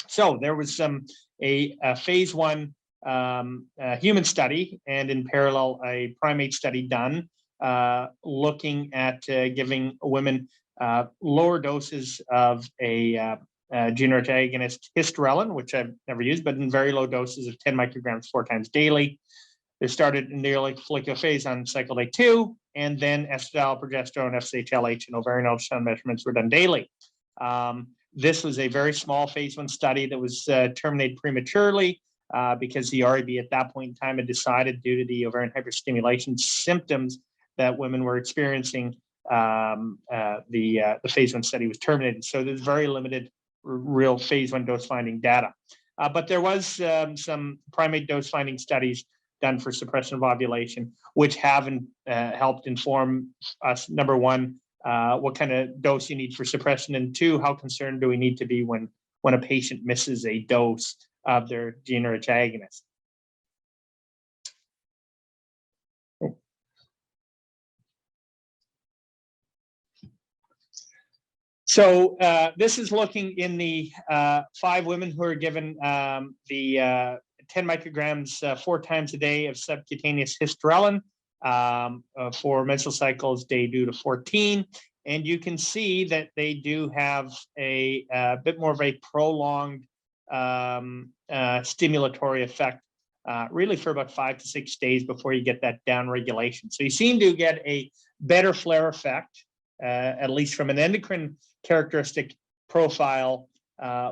So there was a phase 1 human study, and in parallel, a primate study done looking at giving women lower doses of a gene agonist hysterelin, which I've never used, but in very low doses of 10 micrograms 4 times daily. They started in the early follicular phase on cycle day 2, and then estradiol, progesterone, FSH, LH, and ovarian ultrasound measurements were done daily. This was a very small phase 1 study that was terminated prematurely because the REB at that point in time had decided, due to the ovarian hyperstimulation symptoms that women were experiencing, the phase 1 study was terminated. So there's very limited real phase 1 dose finding data. But there was some primate dose finding studies done for suppression of ovulation, which have helped inform us, number one, what kind of dose you need for suppression, and 2, how concerned do we need to be when a patient misses a dose of their gene agonist. So this is looking in the 5 women who are given the 10 micrograms 4 times a day of subcutaneous hysterelin for menstrual cycles day 2 to 14. And you can see that they do have a bit more of a prolonged stimulatory effect, really for about 5 to 6 days before you get that down regulation. So you seem to get a better flare effect, at least from an endocrine characteristic profile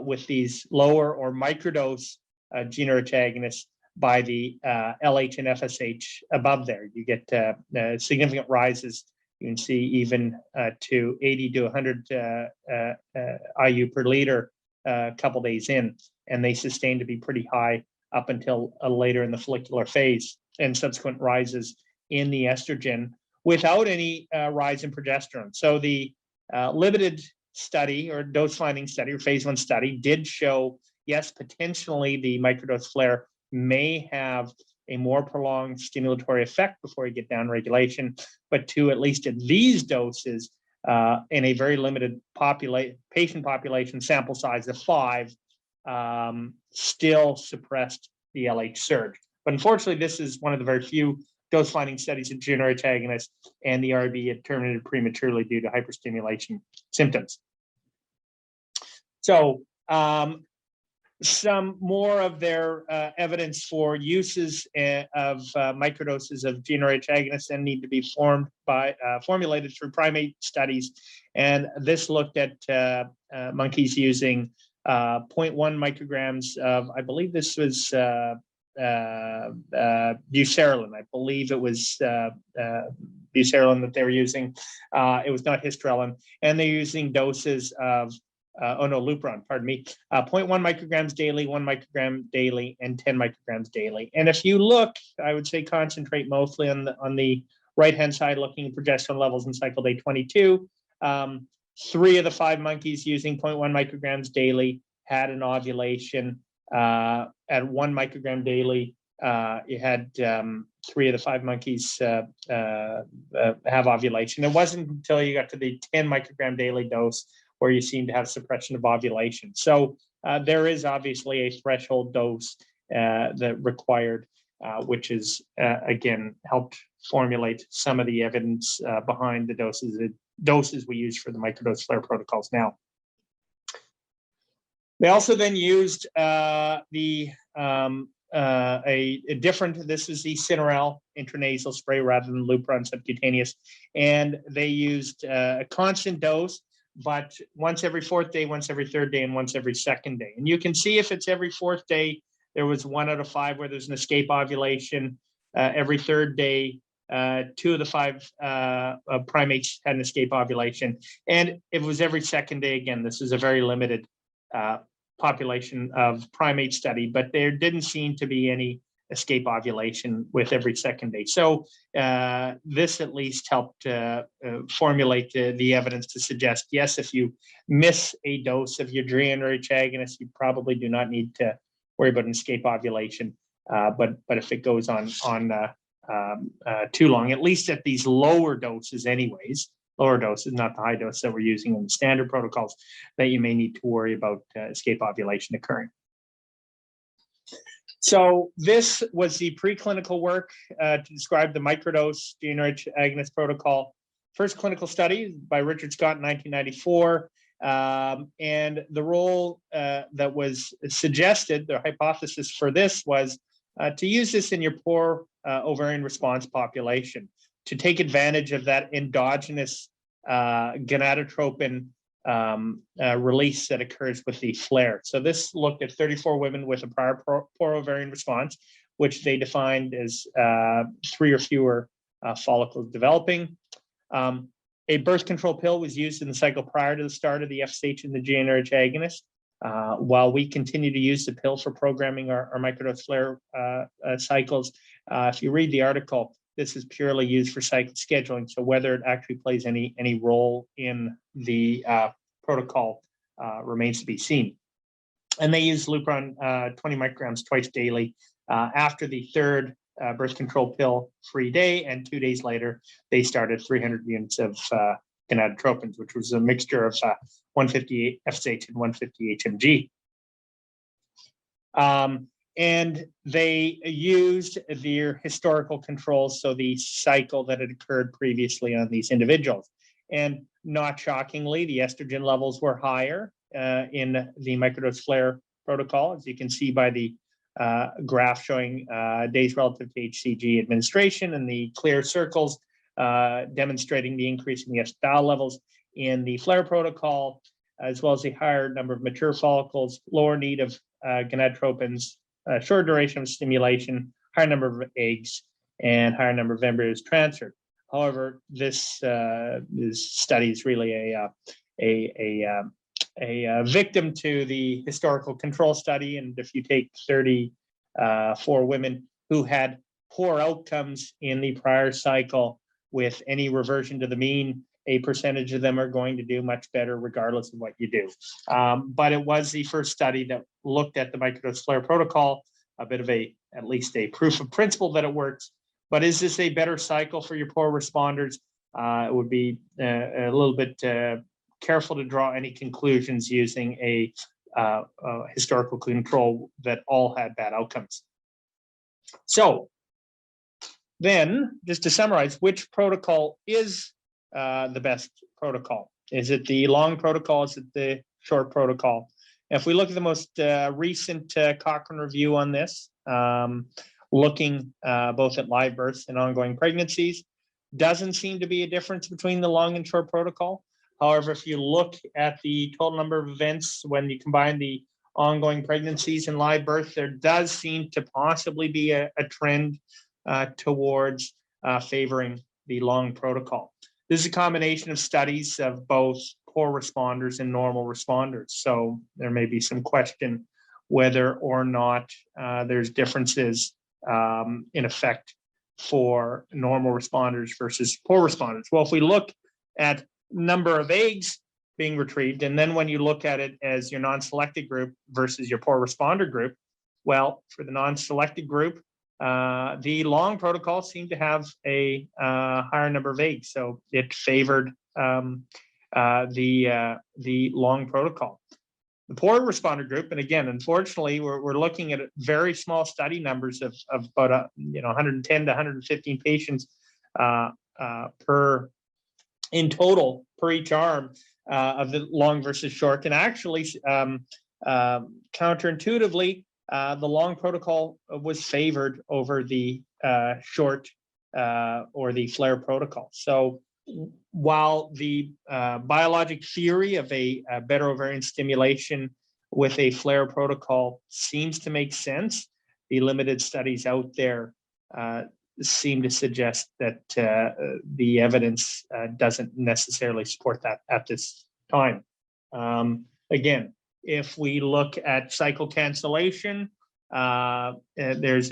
with these lower or microdose gene agonists by the LH and FSH above there. You get significant rises. You can see even to 80 to 100 IU per liter a couple days in, and they sustain to be pretty high up until later in the follicular phase, and subsequent rises in the estrogen without any rise in progesterone. So the limited study or dose finding study or phase 1 study did show, yes, potentially the microdose flare may have a more prolonged stimulatory effect before you get down regulation, but to at least at these doses in a very limited patient population sample size of 5, still suppressed the LH surge. But unfortunately, this is one of the very few dose finding studies of gene agonists, and the REB had terminated prematurely due to hyperstimulation symptoms. So some more of their evidence for uses of microdoses of gene agonists and need to be formulated through primate studies. And this looked at monkeys using 0.1 micrograms of, I believe this was buserelin. I believe it was buserelin that they were using. It was not hysterelin. And they're using doses of lupron, pardon me, 0.1 micrograms daily, 1 microgram daily, and 10 micrograms daily. And if you look, I would say concentrate mostly on the right-hand side, looking at progesterone levels in cycle day 22. 3 of the 5 monkeys using 0.1 micrograms daily had an ovulation. At 1 microgram daily, you had 3 of the 5 monkeys have ovulation. It wasn't until you got to the 10 microgram daily dose where you seem to have suppression of ovulation. So there is obviously a threshold dose that required, which is, again, helped formulate some of the evidence behind the doses we use for the microdose flare protocols now. They also then used a different, this is the Cinderella intranasal spray rather than Lupron subcutaneous, and they used a constant dose, but once every 4th day, once every 3rd day, and once every 2nd day. And you can see if it's every 4th day, there was 1 out of 5 where there's an escape ovulation. Every 3rd day, 2 of the 5 primates had an escape ovulation. And if it was every 2nd day, again, this is a very limited population of primate study, but there didn't seem to be any escape ovulation with every 2nd day. So this at least helped formulate the evidence to suggest, yes, if you miss a dose of your gene agonist, you probably do not need to worry about an escape ovulation. But if it goes on too long, at least at these lower doses anyways, lower doses, not the high dose that we're using in the standard protocols, that you may need to worry about escape ovulation occurring. So this was the preclinical work to describe the microdose GnRH agonist protocol. First clinical study by Richard Scott in 1994. And the role that was suggested, the hypothesis for this was to use this in your poor ovarian response population to take advantage of that endogenous gonadotropin release that occurs with the flare. So this looked at 34 women with a prior poor ovarian response, which they defined as 3 or fewer follicles developing. A birth control pill was used in the cycle prior to the start of the FSH and the GnRH agonist. While we continue to use the pill for programming our microdose flare cycles, if you read the article, this is purely used for cycle scheduling. So whether it actually plays any role in the protocol remains to be seen. And they use Lupron 20 micrograms twice daily after the third birth control pill free day, and 2 days later, they started 300 units of gonadotropins, which was a mixture of 158 FSH and 150 HMG. And they used their historical controls, so the cycle that had occurred previously on these individuals. And not shockingly, the estrogen levels were higher in the microdose flare protocol, as you can see by the graph showing days relative to HCG administration, and the clear circles demonstrating the increase in the estradiol levels in the flare protocol, as well as the higher number of mature follicles, lower need of gonadotropins, short duration of stimulation, higher number of eggs, and higher number of embryos transferred. However, this study is really a victim to the historical control study. And if you take 34 women who had poor outcomes in the prior cycle with any reversion to the mean, a percentage of them are going to do much better regardless of what you do. But it was the first study that looked at the microdose flare protocol, a bit of at least a proof of principle that it works. But is this a better cycle for your poor responders? It would be a little bit careful to draw any conclusions using a historical control that all had bad outcomes. So then, just to summarize, which protocol is the best protocol? Is it the long protocol? Is it the short protocol? If we look at the most recent Cochrane review on this, looking both at live births and ongoing pregnancies, doesn't seem to be a difference between the long and short protocol. However, if you look at the total number of events when you combine the ongoing pregnancies and live birth, there does seem to possibly be a trend towards favoring the long protocol. This is a combination of studies of both poor responders and normal responders. So there may be some question whether or not there's differences in effect for normal responders versus poor responders. Well, if we look at number of eggs being retrieved, and then when you look at it as your non-selected group versus your poor responder group, well, for the non-selected group, the long protocol seemed to have a higher number of eggs, so it favored the long protocol. The poor responder group, and again, unfortunately, we're looking at very small study numbers of about 110 to 115 patients in total per each arm of the long versus short. And actually, counterintuitively, the long protocol was favored over the short or the flare protocol. So while the biologic theory of a better ovarian stimulation with a flare protocol seems to make sense, the limited studies out there seem to suggest that the evidence doesn't necessarily support that at this time. Again, if we look at cycle cancellation, there's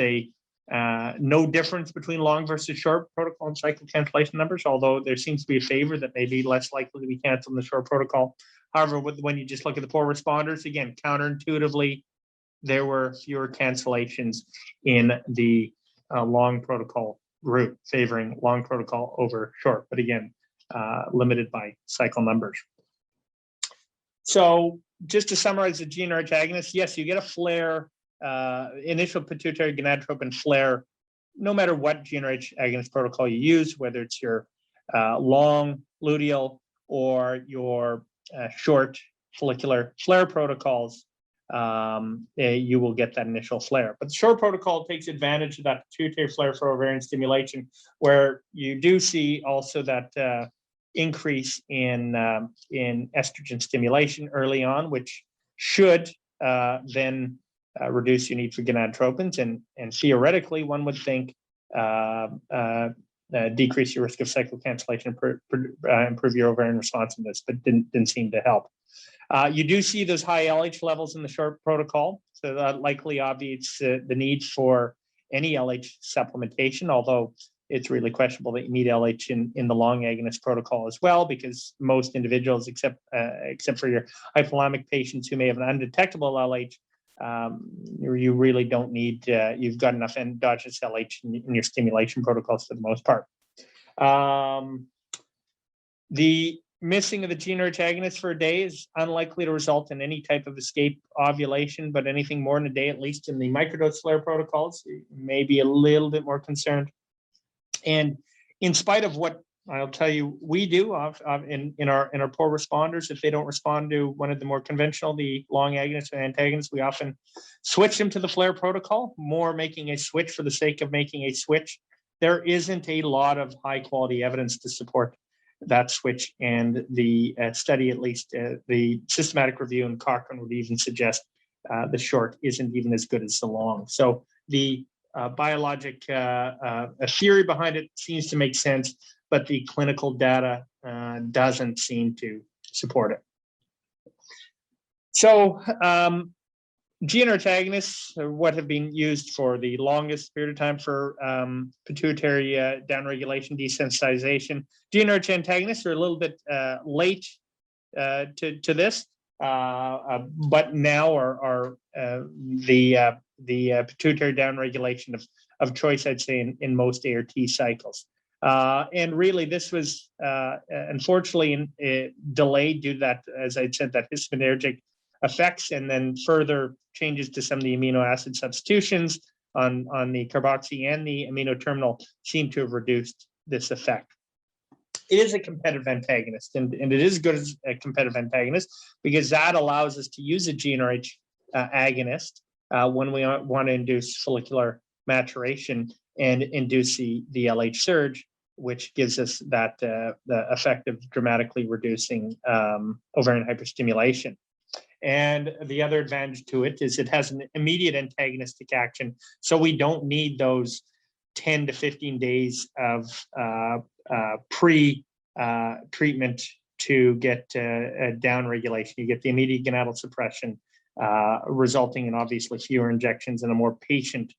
no difference between long versus short protocol and cycle cancellation numbers, although there seems to be a favor that may be less likely to be canceled in the short protocol. However, when you just look at the poor responders, again, counterintuitively, there were fewer cancellations in the long protocol group, favoring long protocol over short, but again, limited by cycle numbers. So just to summarize the GnRH agonist, yes, you get a flare, initial pituitary gonadotropin flare, no matter what GnRH agonist protocol you use, whether it's your long luteal or your short follicular flare protocols, you will get that initial flare. But the short protocol takes advantage of that pituitary flare for ovarian stimulation, where you do see also that increase in estrogen stimulation early on, which should then reduce your need for gonadotropins, and theoretically, one would think decrease your risk of cycle cancellation, improve your ovarian responsiveness, but didn't seem to help. You do see those high LH levels in the short protocol, so that likely obviates the need for any LH supplementation, although it's really questionable that you need LH in the long agonist protocol as well, because most individuals, except for your hypothalamic patients who may have an undetectable LH, you really don't need, you've got enough endogenous LH in your stimulation protocols for the most part. The missing of the GnRH agonist for a day is unlikely to result in any type of escape ovulation, but anything more than a day, at least in the microdose flare protocols, you may be a little bit more concerned. And in spite of what I'll tell you, we do in our poor responders, if they don't respond to one of the more conventional, the long agonists or antagonists, we often switch them to the flare protocol, more making a switch for the sake of making a switch. There isn't a lot of high quality evidence to support that switch, and the study, at least the systematic review in Cochrane, would even suggest the short isn't even as good as the long. So the biologic theory behind it seems to make sense, but the clinical data doesn't seem to support it. So GnRH agonists are what have been used for the longest period of time for pituitary downregulation, desensitization. GnRH antagonists are a little bit late to this, but now are the pituitary downregulation of choice, I'd say, in most ART cycles. And really, this was unfortunately delayed due to that, as I said, that histaminergic effects, and then further changes to some of the amino acid substitutions on the carboxy and the amino terminal seem to have reduced this effect. It is a competitive antagonist, and it is good as a competitive antagonist because that allows us to use a GnRH agonist when we want to induce follicular maturation and induce the LH surge, which gives us that the effect of dramatically reducing ovarian hyperstimulation. And the other advantage to it is it has an immediate antagonistic action, so we don't need those 10 to 15 days of pre-treatment to get down regulation. You get the immediate gonadal suppression, resulting in obviously fewer injections and a more patient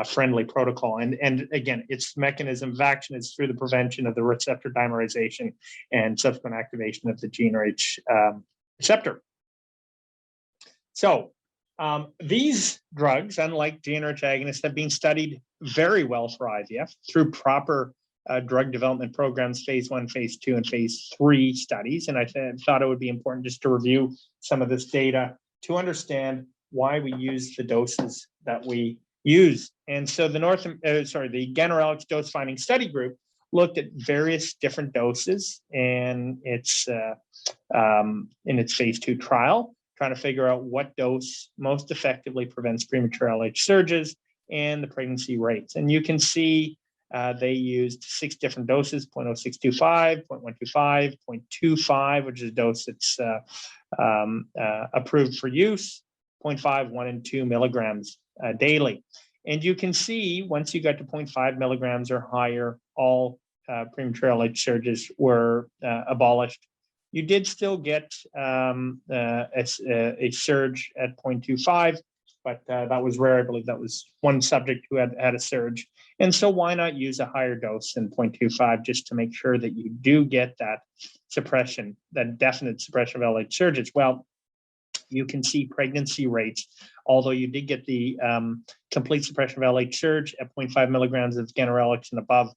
friendly protocol. And again, its mechanism of action is through the prevention of the receptor dimerization and subsequent activation of the GnRH receptor. So these drugs, unlike GnRH agonists, have been studied very well for IVF through proper drug development programs, phase 1, phase 2, and phase 3 studies. And I thought it would be important just to review some of this data to understand why we use the doses that we use. And so the Gonadotropin dose finding study group looked at various different doses in its phase 2 trial, trying to figure out what dose most effectively prevents premature LH surges and the pregnancy rates. And you can see they used 6 different doses: 0.0625, 0.125, 0.25, which is a dose that's approved for use, 0.5, 1, and 2 milligrams daily. And you can see once you got to 0.5 milligrams or higher, all premature LH surges were abolished. You did still get a surge at 0.25, but that was rare. I believe that was one subject who had a surge. And so why not use a higher dose than 0.25 just to make sure that you do get that suppression, that definite suppression of LH surges? Well, you can see pregnancy rates, although you did get the complete suppression of LH surge at 0.5 milligrams of ganirelix and above,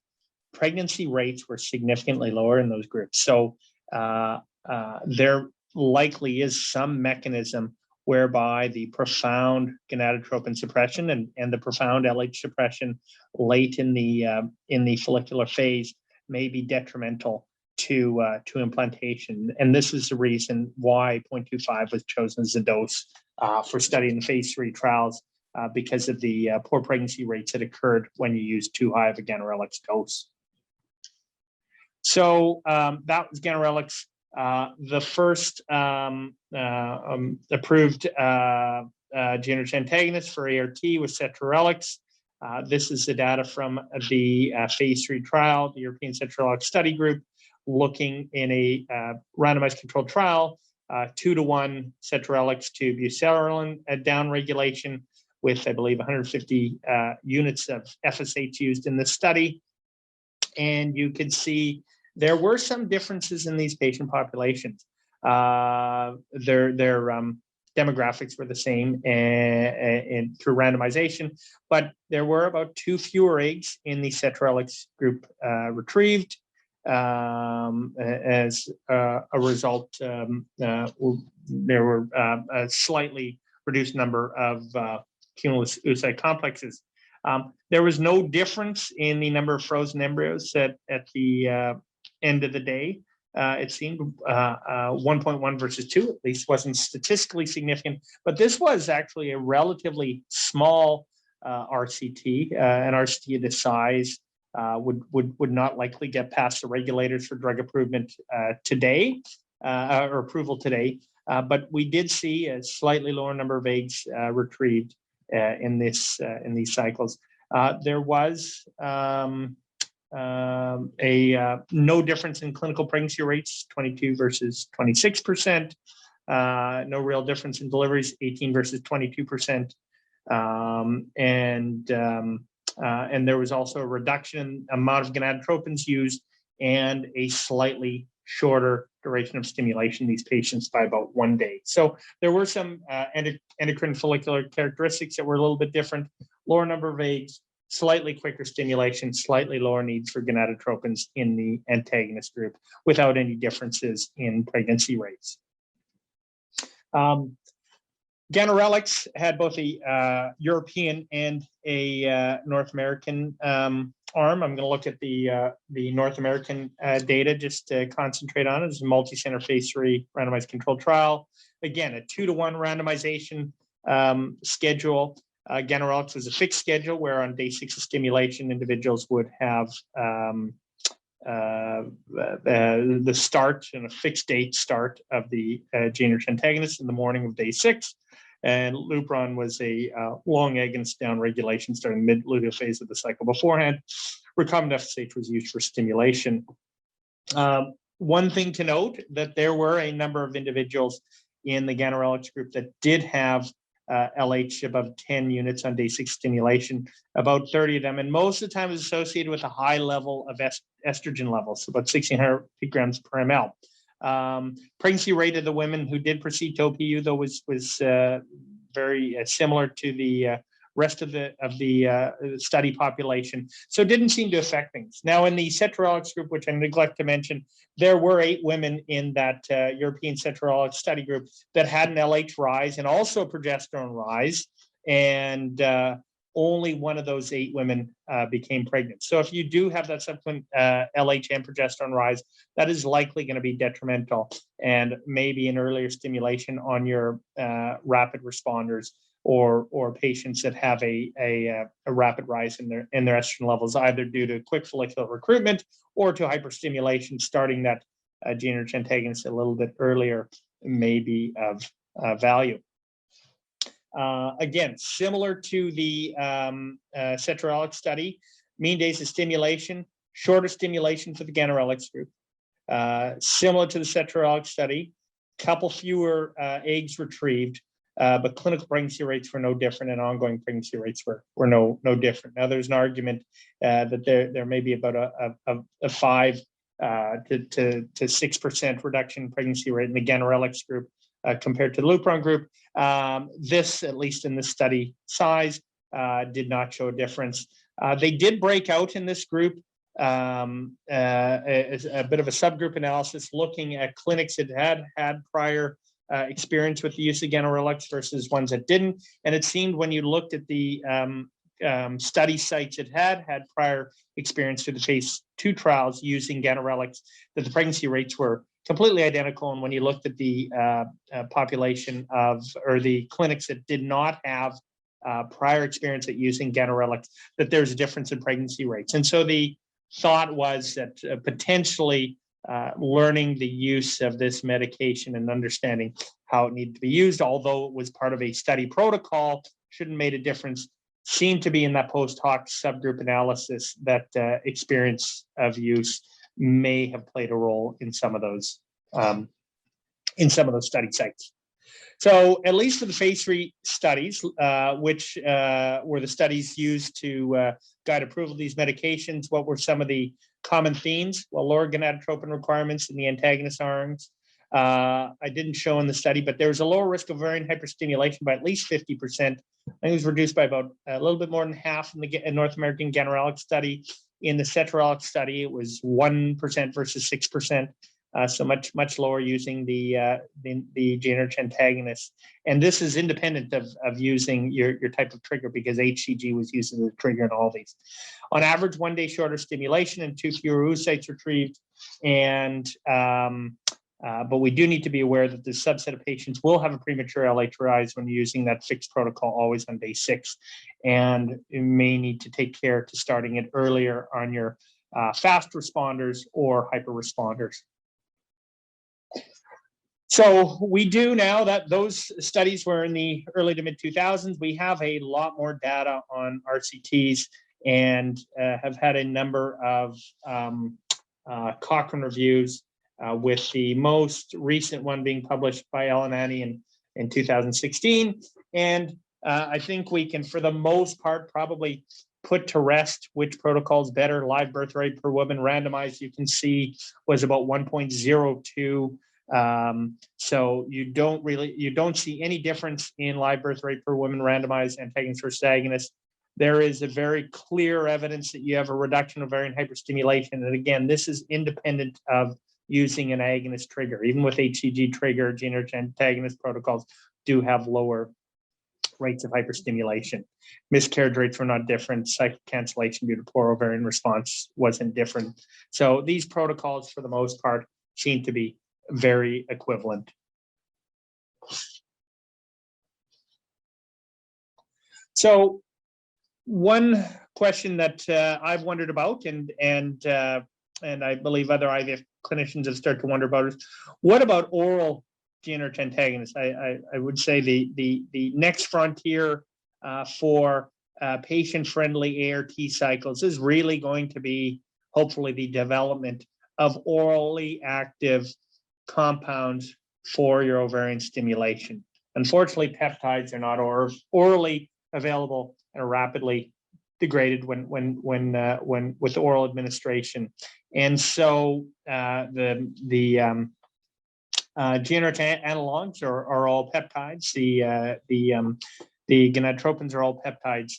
pregnancy rates were significantly lower in those groups. So there likely is some mechanism whereby the profound gonadotropin suppression and the profound LH suppression late in the follicular phase may be detrimental to implantation. And this is the reason why 0.25 was chosen as a dose for studying the phase 3 trials, because of the poor pregnancy rates that occurred when you used too high of a ganirelix dose. So that was ganirelix, the first approved GnRH antagonist for ART was cetrorelix. This is the data from the phase 3 trial, the European cetrorelix study group, looking in a randomized controlled trial, 2-to-1 cetrorelix to buserelin downregulation with, I believe, 150 units of FSH used in this study. And you can see there were some differences in these patient populations. Their demographics were the same and through randomization, but there were about 2 fewer eggs in the cetrorelix group retrieved. As a result, there were a slightly reduced number of cumulus oocyte complexes. There was no difference in the number of frozen embryos at the end of the day. It seemed 1.1 versus 2, at least wasn't statistically significant, but this was actually a relatively small RCT. An RCT of this size would not likely get past the regulators for drug approval today, or approval today. But we did see a slightly lower number of eggs retrieved in these cycles. There was no difference in clinical pregnancy rates, 22 versus 26%. No real difference in deliveries, 18 versus 22%. And there was also a reduction in amount of gonadotropins used and a slightly shorter duration of stimulation in these patients by about 1 day. So there were some endocrine follicular characteristics that were a little bit different, lower number of eggs, slightly quicker stimulation, slightly lower needs for gonadotropins in the antagonist group without any differences in pregnancy rates. Ganirelix had both a European and a North American arm. I'm going to look at the North American data just to concentrate on it. It's a multi-center phase 3 randomized controlled trial. Again, a 2-to-1 randomization schedule. Ganirelix was a fixed schedule where on day 6 of stimulation, individuals would have the start and a fixed date start of the GnRH antagonist in the morning of day 6. And Lupron was a long agonist downregulation starting mid-luteal phase of the cycle beforehand. Recombinant FSH was used for stimulation. One thing to note that there were a number of individuals in the ganirelix group that did have LH above 10 units on day 6 stimulation, about 30 of them, and most of the time was associated with a high level of estrogen levels, so about 1,600 picograms per ml. Pregnancy rate of the women who did proceed to OPU, though, was very similar to the rest of the study population, so it didn't seem to affect things. Now, in the cetrorelix group, which I neglect to mention, there were 8 women in that European cetrorelix study group that had an LH rise and also a progesterone rise, and only one of those 8 women became pregnant. So if you do have that subsequent LH and progesterone rise, that is likely going to be detrimental, and maybe an earlier stimulation on your rapid responders or patients that have a rapid rise in their estrogen levels, either due to quick follicular recruitment or to hyperstimulation, starting that GnRH antagonist a little bit earlier may be of value. Again, similar to the cetrorelix study, mean days of stimulation, shorter stimulation for the ganirelix group. Similar to the cetrorelix study, couple fewer eggs retrieved, but clinical pregnancy rates were no different, and ongoing pregnancy rates were no different. Now, there's an argument that there may be about a 5 to 6% reduction in pregnancy rate in the ganirelix group compared to the Lupron group. This, at least in the study size, did not show a difference. They did break out in this group a bit of a subgroup analysis looking at clinics that had prior experience with the use of ganirelix versus ones that didn't. And it seemed when you looked at the study sites that had prior experience through the phase 2 trials using ganirelix, that the pregnancy rates were completely identical. And when you looked at the population or the clinics that did not have prior experience at using ganirelix, that there's a difference in pregnancy rates. And so the thought was that potentially learning the use of this medication and understanding how it needed to be used, although it was part of a study protocol, shouldn't have made a difference, seemed to be in that post hoc subgroup analysis that experience of use may have played a role in some of those study sites. So at least for the phase 3 studies, which were the studies used to guide approval of these medications, what were some of the common themes? Well, lower gonadotropin requirements in the antagonist arms. I didn't show in the study, but there was a lower risk of ovarian hyperstimulation by at least 50%. I think it was reduced by about a little bit more than half in the North American ganirelix study. In the cetrorelix study, it was 1% versus 6%. So much lower using the GnRH antagonist. And this is independent of using your type of trigger, because HCG was used as a trigger in all these. On average, 1 day shorter stimulation and 2 fewer oocytes retrieved. And but we do need to be aware that this subset of patients will have a premature LH rise when using that fixed protocol always on day 6. And you may need to take care to starting it earlier on your fast responders or hyper responders. So we do now that those studies were in the early to mid 2000s. We have a lot more data on RCTs and have had a number of Cochrane reviews, with the most recent one being published by Ellen Annie in 2016. And I think we can, for the most part, probably put to rest which protocol is better. Live birth rate per woman randomized, you can see, was about 1.02. So you don't see any difference in live birth rate per woman randomized antagonist versus agonist. There is a very clear evidence that you have a reduction of ovarian hyperstimulation. And again, this is independent of using an agonist trigger. Even with HCG trigger, GnRH antagonist protocols do have lower rates of hyperstimulation. Miscarriage rates were not different. Cycle cancellation due to poor ovarian response wasn't different. So these protocols, for the most part, seem to be very equivalent. So one question that I've wondered about, and I believe other IVF clinicians have started to wonder about, is what about oral GnRH antagonists? I would say the next frontier for patient-friendly ART cycles is really going to be, hopefully, the development of orally active compounds for your ovarian stimulation. Unfortunately, peptides are not orally available and are rapidly degraded when with oral administration. And so the GnRH analogs are all peptides. The gonadotropins are all peptides.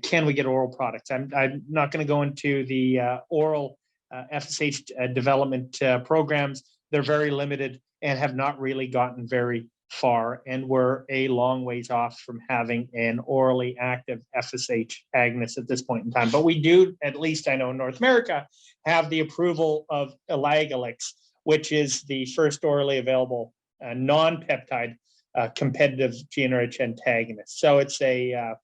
Can we get oral products? I'm not going to go into the oral FSH development programs. They're very limited and have not really gotten very far, and we're a long ways off from having an orally active FSH agonist at this point in time. But we do, at least I know in North America, have the approval of Elagalix, which is the first orally available non-peptide competitive GnRH antagonist. So it's a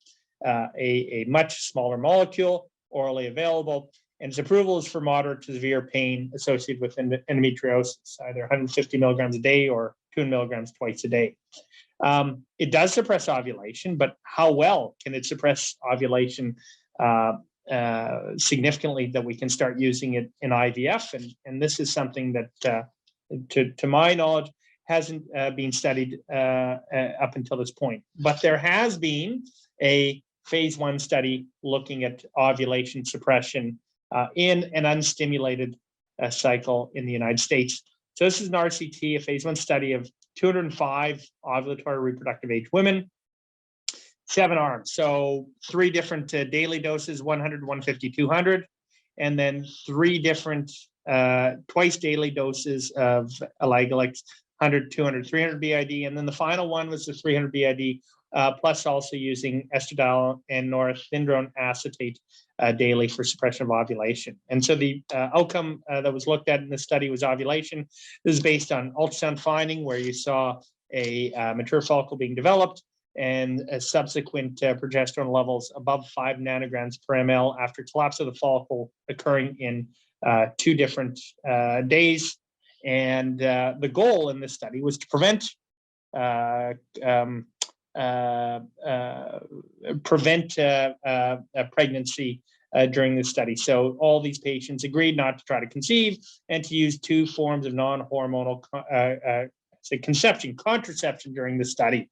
much smaller molecule, orally available, and its approval is for moderate to severe pain associated with endometriosis, either 150 milligrams a day or 2 milligrams twice a day. It does suppress ovulation, but how well can it suppress ovulation significantly that we can start using it in IVF? And this is something that, to my knowledge, hasn't been studied up until this point. But there has been a phase 1 study looking at ovulation suppression in an unstimulated cycle in the United States. So this is an RCT, a phase 1 study of 205 ovulatory reproductive age women, 7 arms. So 3 different daily doses, 100, 150, 200, and then 3 different twice daily doses of Alegalix, 100, 200, 300 BID. And then the final one was the 300 BID, plus also using estradiol and norethindrone acetate daily for suppression of ovulation. And so the outcome that was looked at in this study was ovulation. This is based on ultrasound finding, where you saw a mature follicle being developed and a subsequent progesterone levels above 5 nanograms per ml after collapse of the follicle occurring in 2 different days. And the goal in this study was to prevent pregnancy during the study. So all these patients agreed not to try to conceive and to use 2 forms of non-hormonal contraception during the study.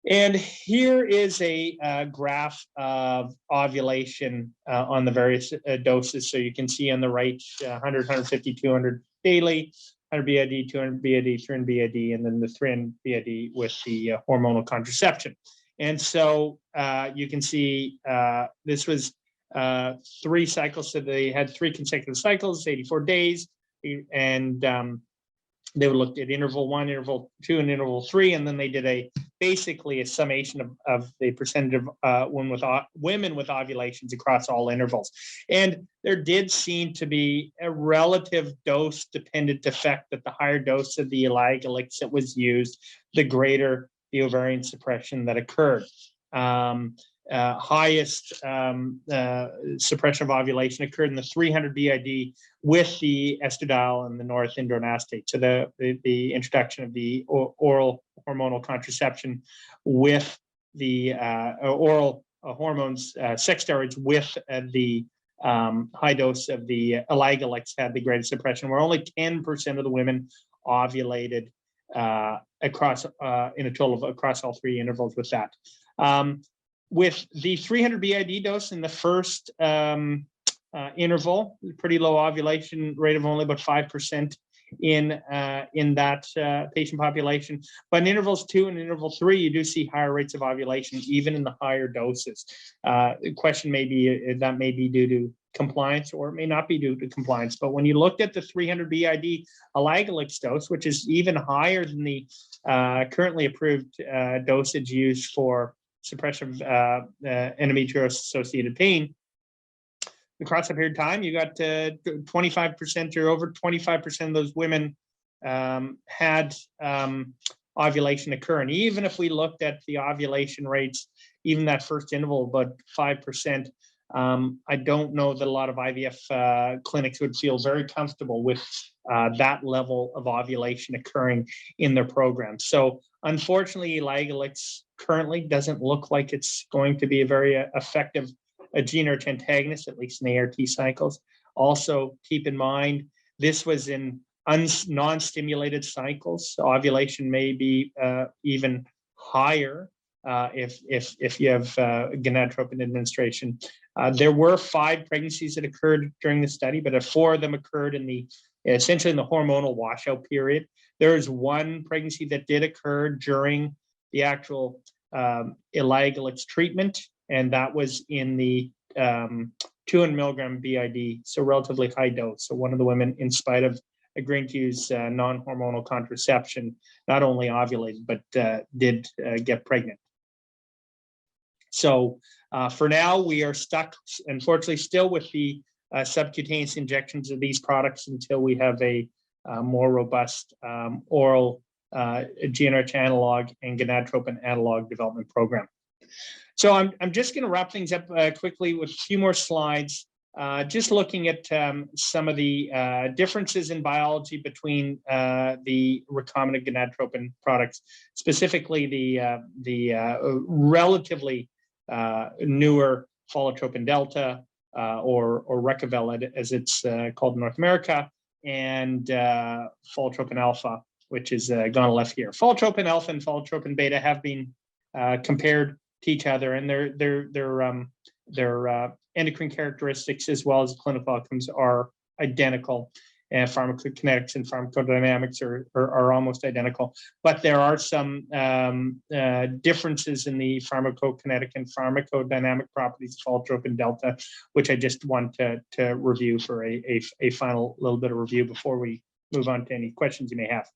And here is a graph of ovulation on the various doses. So you can see on the right, 100, 150, 200 daily, 100 BID, 200 BID, 300 BID, and then the 300 BID with the hormonal contraception. And so you can see this was 3 cycles. So they had 3 consecutive cycles, 84 days. And they would look at interval 1, interval 2, and interval 3, and then they did basically a summation of the percentage of women with ovulations across all intervals. And there did seem to be a relative dose-dependent effect, that the higher dose of the Alegalix that was used, the greater the ovarian suppression that occurred. Highest suppression of ovulation occurred in the 300 BID with the estradiol and the norethindrone acetate. So the introduction of the oral hormonal contraception with the oral hormones, sex steroids with the high dose of the Alegalix had the greatest suppression, where only 10% of the women ovulated across in a total of across all 3 intervals with that. With the 300 BID dose in the first interval, pretty low ovulation rate of only about 5% in that patient population. But in intervals 2 and interval 3, you do see higher rates of ovulation, even in the higher doses. The question may be that may be due to compliance, or it may not be due to compliance. But when you looked at the 300 BID Alegalix dose, which is even higher than the currently approved dosage used for suppression of endometriosis-associated pain, across a period of time, you got 25% or over 25% of those women had ovulation occur. And even if we looked at the ovulation rates, even that first interval, about 5%, I don't know that a lot of IVF clinics would feel very comfortable with that level of ovulation occurring in their program. So unfortunately, Alegalix currently doesn't look like it's going to be a very effective GnRH antagonist, at least in the ART cycles. Also, keep in mind, this was in non-stimulated cycles. So ovulation may be even higher if you have gonadotropin administration. There were 5 pregnancies that occurred during the study, but 4 of them occurred essentially in the hormonal washout period. There is 1 pregnancy that did occur during the actual Alegalix treatment, and that was in the 200 milligram BID, so relatively high dose. So one of the women, in spite of agreeing to use non-hormonal contraception, not only ovulated, but did get pregnant. So for now, we are stuck, unfortunately, still with the subcutaneous injections of these products until we have a more robust oral GnRH analog and gonadotropin analog development program. So I'm just going to wrap things up quickly with a few more slides, just looking at some of the differences in biology between the recombinant gonadotropin products, specifically the relatively newer Folotropin Delta or Recavel, as it's called in North America, and Folotropin Alpha, which is gone left here. Folotropin Alpha and Folotropin Beta have been compared to each other, and their endocrine characteristics as well as clinical outcomes are identical. and pharmacokinetics and pharmacodynamics are almost identical, but there are some differences in the pharmacokinetic and pharmacodynamic properties of allotropin delta, which I just want to review for a final little bit of review before we move on to any questions you may have.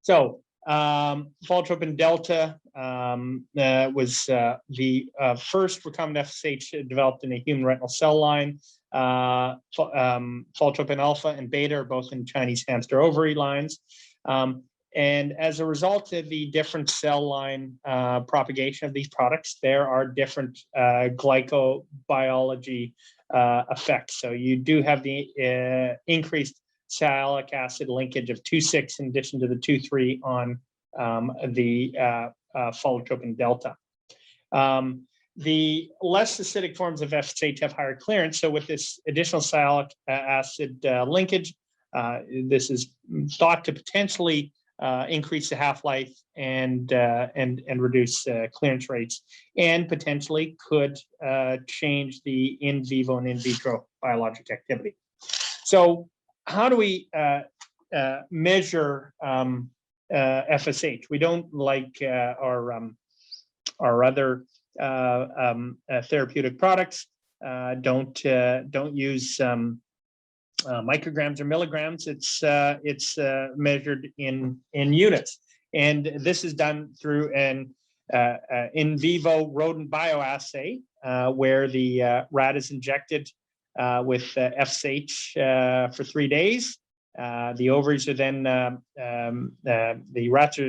So allotropin delta was the first recombinant FSH developed in a human retinal cell line. Allotropin alpha and beta are both in Chinese hamster ovary lines. And as a result of the different cell line propagation of these products, there are different glycobiology effects. So you do have the increased sialic acid linkage of 2,6 in addition to the 2,3 on the allotropin delta. The less acidic forms of FSH have higher clearance. So with this additional sialic acid linkage, this is thought to potentially increase the half-life and reduce clearance rates, and potentially could change the in vivo and in vitro biologic activity. So how do we measure FSH? We don't, like our other therapeutic products, don't use micrograms or milligrams. It's measured in units, and this is done through an in vivo rodent bioassay where the rat is injected with FSH for 3 days. The ovaries are then the rats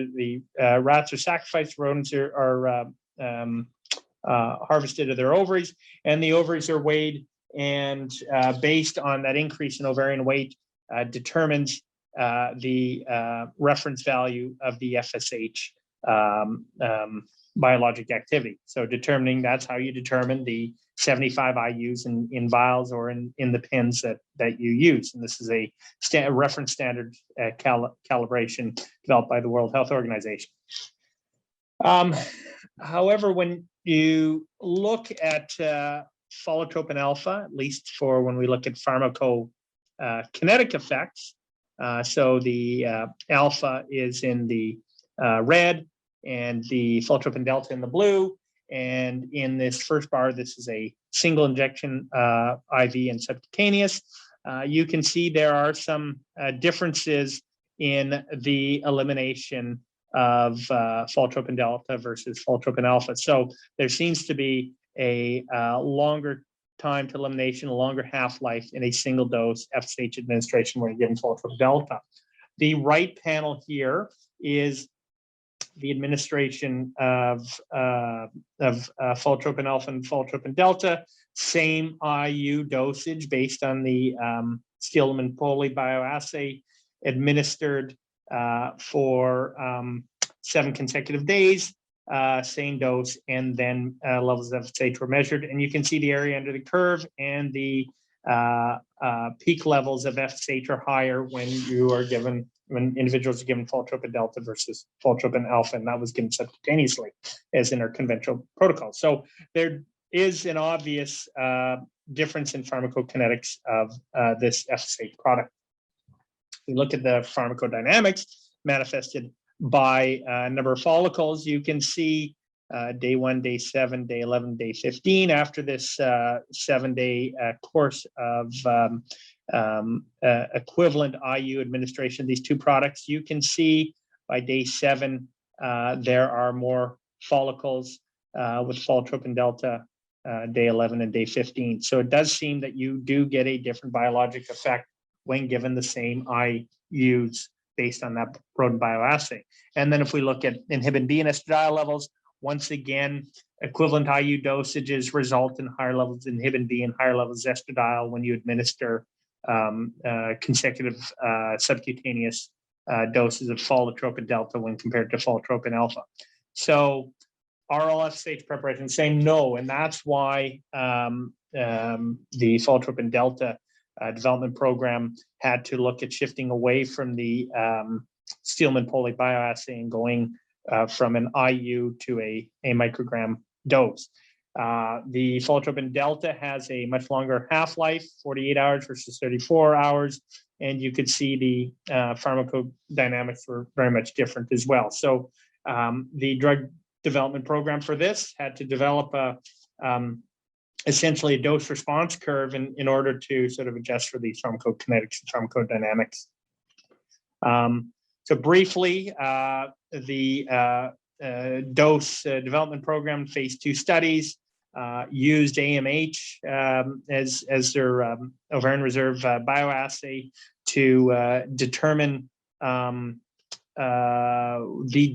are sacrificed. Rodents are harvested of their ovaries, and the ovaries are weighed, and based on that increase in ovarian weight, determines the reference value of the FSH biologic activity. So determining, that's how you determine the 75 IUs in vials or in the pens that you use. And this is a reference standard calibration developed by the World Health Organization. However, when you look at allotropin alpha, at least for when we look at pharmacokinetic effects, so the alpha is in the red and the allotropin delta in the blue. And in this first bar, this is a single injection IV and subcutaneous. You can see there are some differences in the elimination of allotropin delta versus allotropin alpha. So there seems to be a longer time to elimination, a longer half-life in a single dose FSH administration when you're given allotropin delta. The right panel here is the administration of allotropin alpha and allotropin delta, same IU dosage based on the Stillman-Poley bioassay, administered for 7 consecutive days, same dose, and then levels of FSH were measured. And you can see the area under the curve, and the peak levels of FSH are higher when individuals are given allotropin delta versus allotropin alpha, and that was given subcutaneously as in our conventional protocol. So there is an obvious difference in pharmacokinetics of this FSH product. We look at the pharmacodynamics manifested by a number of follicles. You can see day 1, day 7, day 11, day 15. After this 7-day course of equivalent IU administration of these two products, you can see by day 7 there are more follicles with allotropin delta day 11 and day 15. So it does seem that you do get a different biologic effect when given the same IUs based on that rodent bioassay. And then if we look at inhibin B and estradiol levels, once again, equivalent IU dosages result in higher levels of inhibin B and higher levels of estradiol when you administer consecutive subcutaneous doses of allotropin delta when compared to allotropin alpha. So oral FSH preparation, same, no, and that's why the allotropin delta development program had to look at shifting away from the Stillman-Poley bioassay and going from an IU to a microgram dose. The Folotropin Delta has a much longer half-life, 48 hours versus 34 hours. And you could see the pharmacodynamics were very much different as well. So the drug development program for this had to develop essentially a dose response curve in order to sort of adjust for these pharmacokinetics and pharmacodynamics. So briefly, the dose development program, phase 2 studies, used AMH as their ovarian reserve bioassay to determine the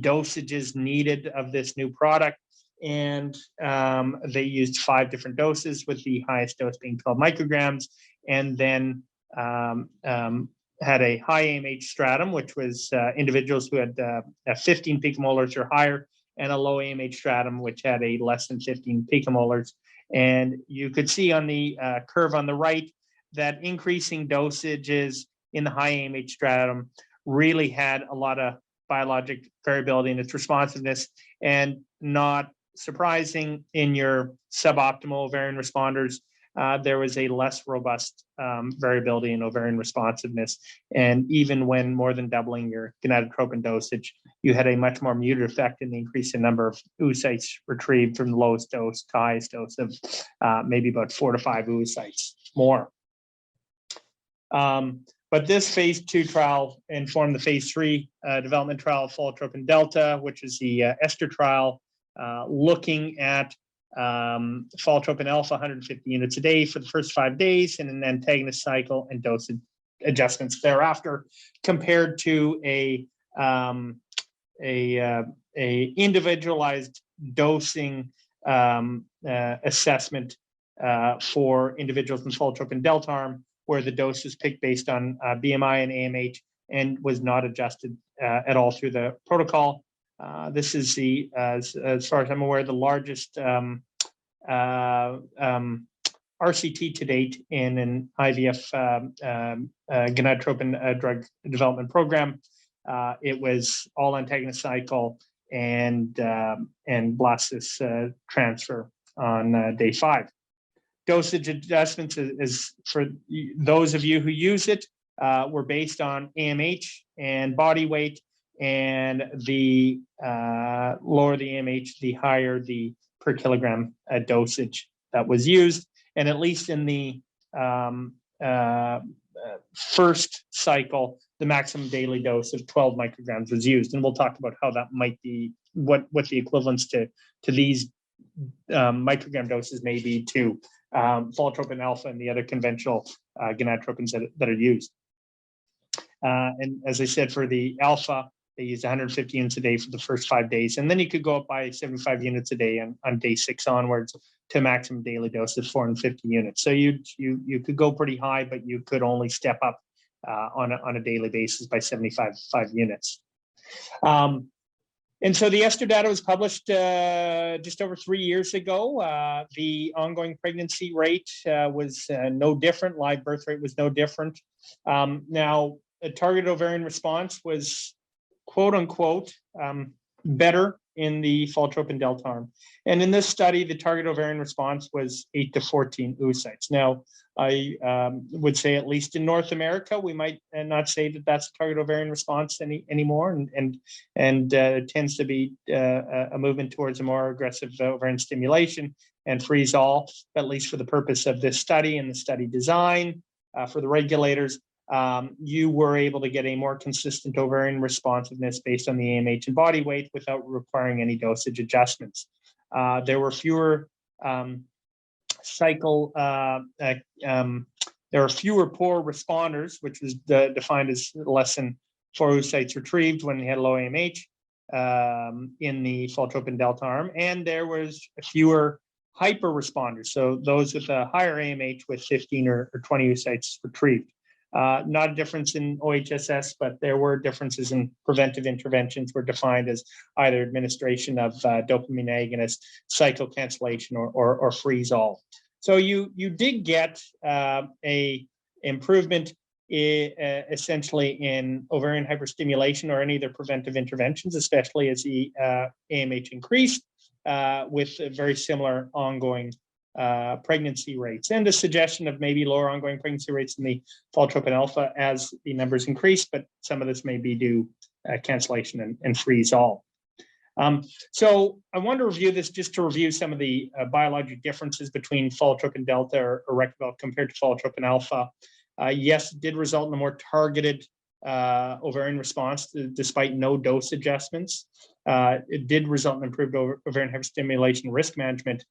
dosages needed of this new product. And they used 5 different doses, with the highest dose being 12 micrograms, and then had a high AMH stratum, which was individuals who had 15 picomolars or higher, and a low AMH stratum, which had a less than 15 picomolars. And you could see on the curve on the right that increasing dosages in the high AMH stratum really had a lot of biologic variability in its responsiveness, and not surprising, in your suboptimal ovarian responders, there was a less robust variability in ovarian responsiveness. And even when more than doubling your gonadotropin dosage, you had a much more muted effect in the increase in number of oocytes retrieved from the lowest dose to highest dose of maybe about 4 to 5 oocytes more. But this phase 2 trial informed the phase 3 development trial of Folotropin Delta, which is the ESTER trial, looking at Folotropin alpha 150 units a day for the first 5 days, and an antagonist cycle and dosage adjustments thereafter, compared to a individualized dosing assessment for individuals in Folotropin Delta arm, where the dose was picked based on BMI and AMH and was not adjusted at all through the protocol. This is the, as far as I'm aware, the largest RCT to date in an IVF gonadotropin drug development program. It was all antagonist cycle and blastocyst transfer on day 5. Dosage adjustments is for those of you who use it, were based on AMH and body weight, and the lower the AMH, the higher the per kilogram dosage that was used. And at least in the first cycle, the maximum daily dose of 12 micrograms was used. And we'll talk about how that might be, what the equivalents to these microgram doses may be to Folotropin alpha and the other conventional gonadotropins that are used. And as I said, for the alpha, they used 150 units a day for the first 5 days. And then you could go up by 75 units a day on day 6 onwards to maximum daily dose of 450 units. So you could go pretty high, but you could only step up on a daily basis by 75 units. And so the ESTER data was published just over 3 years ago. The ongoing pregnancy rate was no different. Live birth rate was no different. Now, a target ovarian response was, quote unquote, better in the Folotropin Delta arm. And in this study, the target ovarian response was 8 to 14 oocytes. Now, I would say, at least in North America, we might not say that that's a target ovarian response anymore, and it tends to be a movement towards a more aggressive ovarian stimulation and freeze all, at least for the purpose of this study and the study design for the regulators. You were able to get a more consistent ovarian responsiveness based on the AMH and body weight without requiring any dosage adjustments. There were fewer there are fewer poor responders, which was defined as less than 4 oocytes retrieved when they had low AMH in the Folotropin Delta arm, and there was fewer hyper responders, so those with a higher AMH with 15 or 20 oocytes retrieved. Not a difference in OHSS, but there were differences in preventive interventions were defined as either administration of dopamine agonist, cycle cancellation, or freeze all. So you did get a improvement essentially in ovarian hyperstimulation or any of the preventive interventions, especially as the AMH increased. with very similar ongoing pregnancy rates, and a suggestion of maybe lower ongoing pregnancy rates in the pholotropin alpha as the numbers increase, but some of this may be due cancellation and freeze all. So I want to review this just to review some of the biologic differences between pholotropin delta or Retrieval compared to pholotropin alpha. Yes, it did result in a more targeted ovarian response despite no dose adjustments. It did result in improved ovarian hyperstimulation risk management.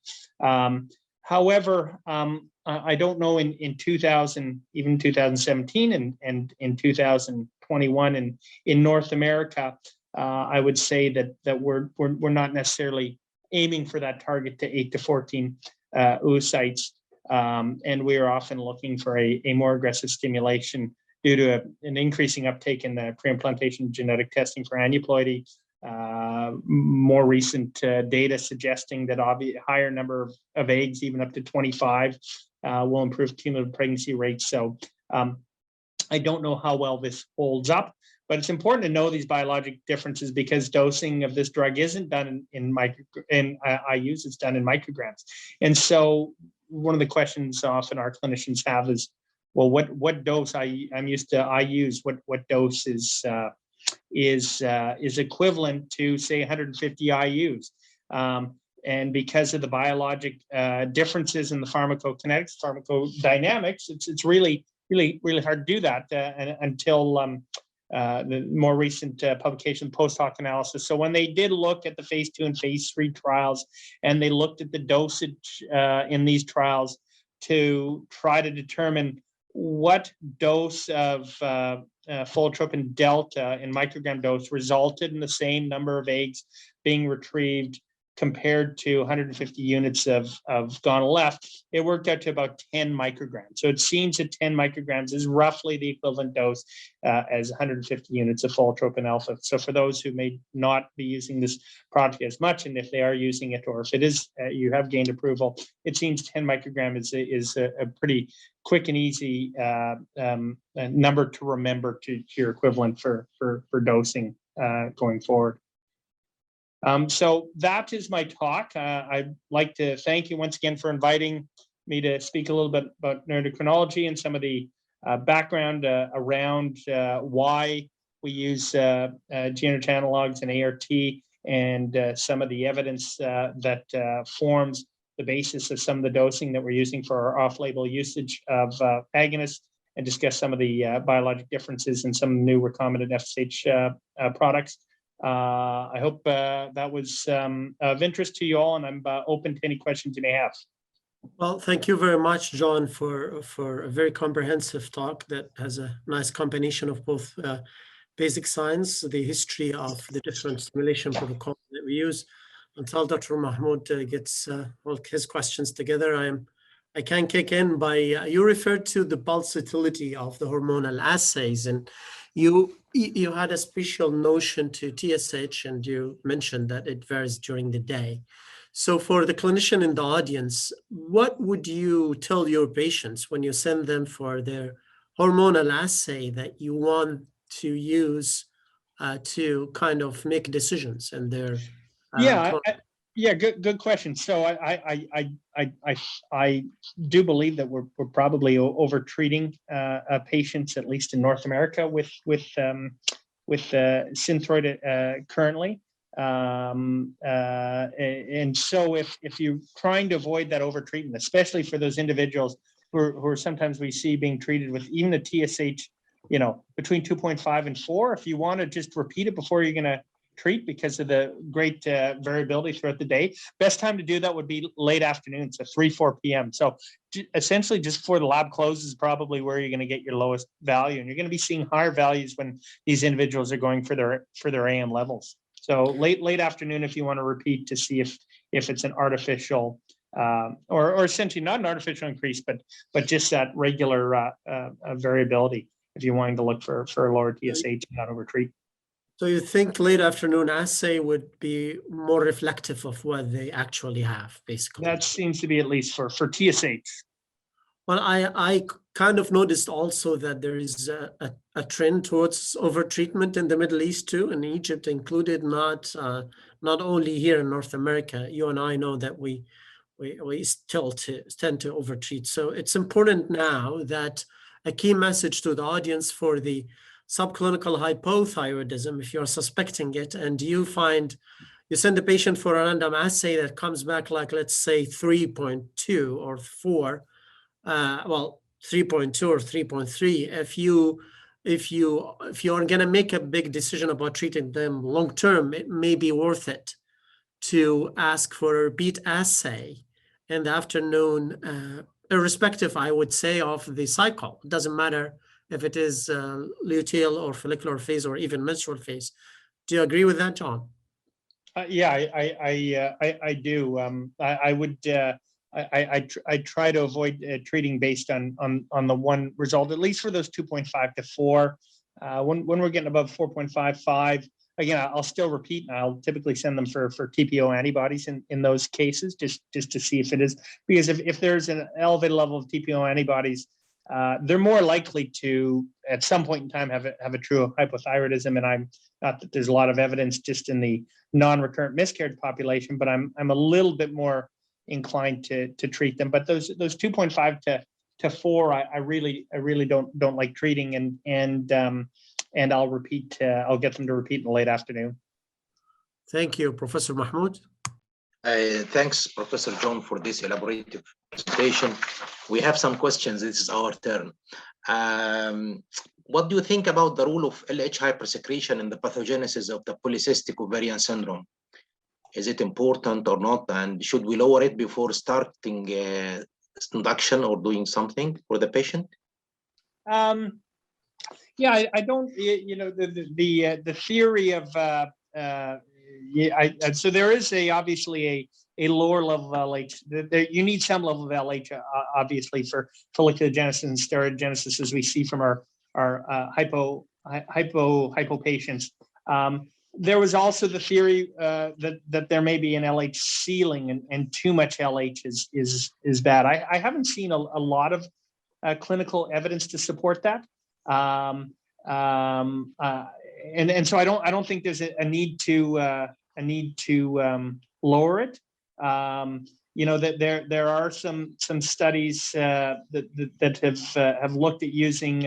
However, I don't know in 2000, even 2017 and in 2021 in North America, I would say that we're not necessarily aiming for that target to 8 to 14 oocytes, and we are often looking for a more aggressive stimulation due to an increasing uptake in the pre-implantation genetic testing for aneuploidy. More recent data suggesting that higher number of eggs, even up to 25, will improve cumulative pregnancy rates. So I don't know how well this holds up, but it's important to know these biologic differences because dosing of this drug isn't done in IUs, it's done in micrograms. And so one of the questions often our clinicians have is, well, what dose I'm used to IUs, what dose is equivalent to, say, 150 IUs. And because of the biologic differences in the pharmacokinetics, pharmacodynamics, it's really hard to do that until the more recent publication, post hoc analysis. So when they did look at the phase 2 and phase 3 trials, and they looked at the dosage in these trials to try to determine what dose of pholotropin delta in microgram dose resulted in the same number of eggs being retrieved compared to 150 units of Gonadotropin, it worked out to about 10 micrograms. So it seems that 10 micrograms is roughly the equivalent dose as 150 units of pholotropin alpha. So for those who may not be using this product as much, and if they are using it, or if it is, you have gained approval, it seems 10 microgram is a pretty quick and easy number to remember to your equivalent for dosing going forward. So that is my talk. I'd like to thank you once again for inviting me to speak a little bit about neuroendocrinology and some of the background around why we use GnRH analogs and ART, and some of the evidence that forms the basis of some of the dosing that we're using for our off-label usage of agonists, and discuss some of the biologic differences in some new recombinant FSH products. I hope that was of interest to you all, and I'm open to any questions you may have. Well, thank you very much, John, for a very comprehensive talk that has a nice combination of both basic science, the history of the different stimulation protocols that we use, until Dr. Mahmoud gets all his questions together. I can kick in by, you referred to the pulsatility of the hormonal assays, and you had a special notion to TSH, and you mentioned that it varies during the day. So for the clinician in the audience, what would you tell your patients when you send them for their hormonal assay that you want to use to kind of make decisions in their good question. So I do believe that we're probably over treating patients, at least in North America, with Synthroid currently. And so if you're trying to avoid that over treatment, especially for those individuals who are sometimes we see being treated with even a TSH, between 2.5 and 4, if you want to just repeat it before you're going to treat because of the great variability throughout the day, best time to do that would be late afternoon, so 3-4 p.m. So essentially just before the lab closes is probably where you're going to get your lowest value, and you're going to be seeing higher values when these individuals are going for their AM levels. So late afternoon if you want to repeat to see if it's an artificial or essentially not an artificial increase, but just that regular variability if you're wanting to look for a lower TSH and not overtreat. So you think late afternoon assay would be more reflective of what they actually have, basically? That seems to be, at least for TSH. Well, I kind of noticed also that there is a trend towards overtreatment in the Middle East too, and Egypt included, not only here in North America. You and I know that we still tend to overtreat. So it's important now that a key message to the audience for the subclinical hypothyroidism, if you're suspecting it, and you send the patient for a random assay that comes back like, let's say 3.2 or 4, 3.2 or 3.3, if you're going to make a big decision about treating them long term, it may be worth it to ask for a repeat assay in the afternoon, irrespective, I would say, of the cycle. It doesn't matter if it is luteal or follicular phase or even menstrual phase. Do you agree with that, John? Yeah, I do. I would. I try to avoid treating based on the one result, at least for those 2.5 to 4. When we're getting above 4.5, 5, again, I'll still repeat, and I'll typically send them for TPO antibodies in those cases, just to see if it is, because if there's an elevated level of TPO antibodies, they're more likely to, at some point in time, have a true hypothyroidism. And I'm not that there's a lot of evidence just in the non-recurrent miscarriage population, but I'm a little bit more inclined to treat them. But those 2.5 to 4, I really don't like treating, and I'll repeat. I'll get them to repeat in the late afternoon. Thank you, Professor Mahmoud. Thanks, Professor John, for this elaborative presentation. We have some questions. This is our turn. What do you think about the role of LH hypersecretion in the pathogenesis of the polycystic ovarian syndrome? Is it important or not? And should we lower it before starting induction or doing something for the patient? Yeah, I don't. The theory of so there is obviously a lower level of LH. You need some level of LH, obviously, for follicular genesis and steroid genesis, as we see from our hypo patients. There was also the theory that there may be an LH ceiling, and too much LH is bad. I haven't seen a lot of clinical evidence to support that. And so I don't think there's a need to lower it. That there are some studies that have looked at using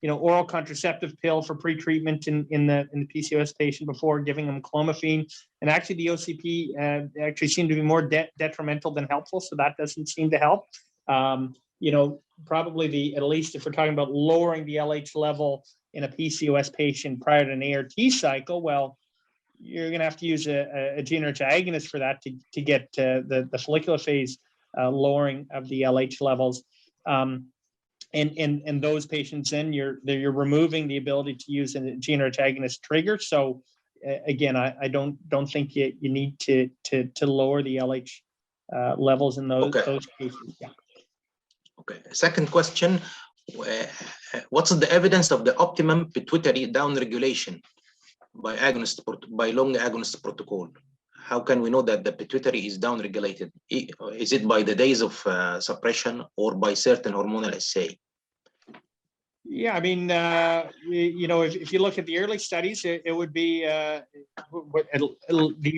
oral contraceptive pill for pretreatment in the PCOS patient before giving them clomiphene, and actually the OCP actually seemed to be more detrimental than helpful, so that doesn't seem to help. Probably at least if we're talking about lowering the LH level in a PCOS patient prior to an ART cycle, well, you're going to have to use a GnRH agonist for that to get the follicular phase lowering of the LH levels. And those patients, then you're removing the ability to use a GnRH agonist trigger. So again, I don't think you need to lower the LH levels in those cases. Yeah. Okay. Second question: what's the evidence of the optimum pituitary downregulation by long agonist protocol? How can we know that the pituitary is downregulated? Is it by the days of suppression or by certain hormonal assay? Yeah, I mean, if you look at the early studies, it would be the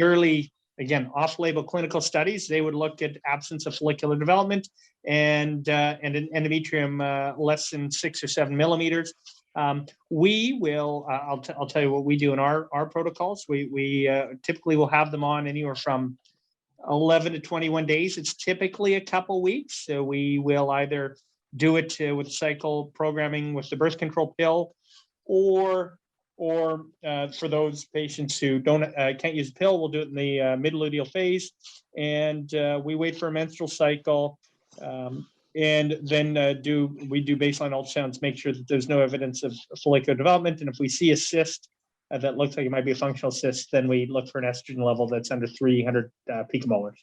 early, again, off-label clinical studies. They would look at absence of follicular development and an endometrium less than 6 or 7 millimeters. We will. I'll tell you what we do in our protocols. We typically will have them on anywhere from 11 to 21 days. It's typically a couple weeks. So we will either do it with cycle programming with the birth control pill, or for those patients who can't use a pill, we'll do it in the mid-luteal phase, and we wait for a menstrual cycle, and then we do baseline ultrasounds, make sure that there's no evidence of follicular development, and if we see a cyst that looks like it might be a functional cyst, then we look for an estrogen level that's under 300 picomolars.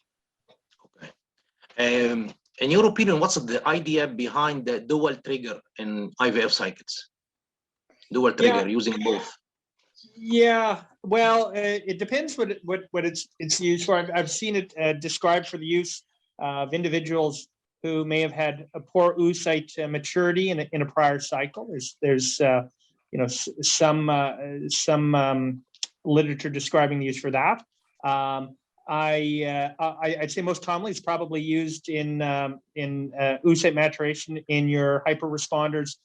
Okay. In your opinion, what's the idea behind the dual trigger in IVF cycles? Dual trigger, using both. Yeah, well, it depends what it's used for. I've seen it described for the use of individuals who may have had a poor oocyte maturity in a prior cycle. There's some literature describing the use for that. I'd say most commonly it's probably used in oocyte maturation in your hyperresponders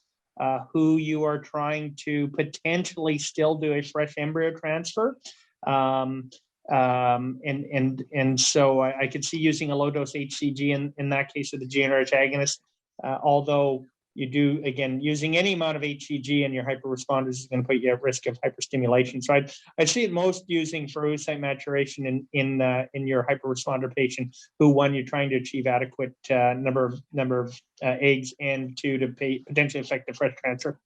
who you are trying to potentially still do a fresh embryo transfer. And so I could see using a low dose HCG in that case of the GnRH agonist, although you do, again, using any amount of HCG in your hyperresponders is going to put you at risk of hyperstimulation. So I'd see it most using for oocyte maturation in your hyperresponder patient who, one, you're trying to achieve adequate number of eggs, and two, to potentially affect the fresh transfer.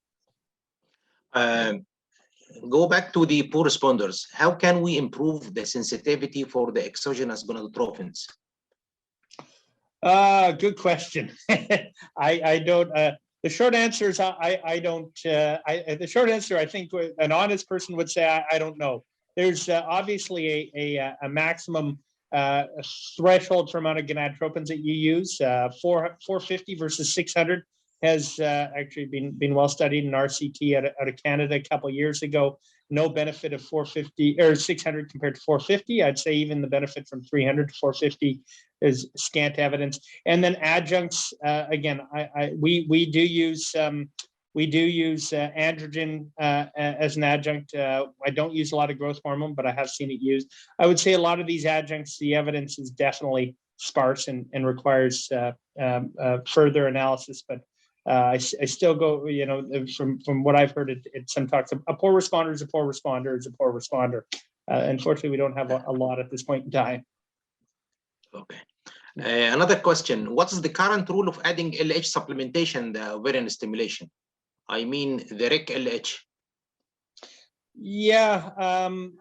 Go back to the poor responders. How can we improve the sensitivity for the exogenous gonadotropins? Good question. I don't. The short answer is I don't. The short answer, I think, an honest person would say I don't know. There's obviously a maximum threshold for amount of gonadotropins that you use. 450 versus 600 has actually been well studied in RCT out of Canada a couple of years ago. No benefit of 450 or 600 compared to 450. I'd say even the benefit from 300 to 450 is scant evidence. And then adjuncts, again, we do use androgen as an adjunct. I don't use a lot of growth hormone, but I have seen it used. I would say a lot of these adjuncts, the evidence is definitely sparse and requires further analysis. But I still go, from what I've heard, it some talks of a poor responder is a poor responder is a poor responder. Unfortunately, we don't have a lot at this point in time. Okay. Another question. What is the current rule of adding LH supplementation in the ovarian stimulation? I mean, the REC LH. Yeah,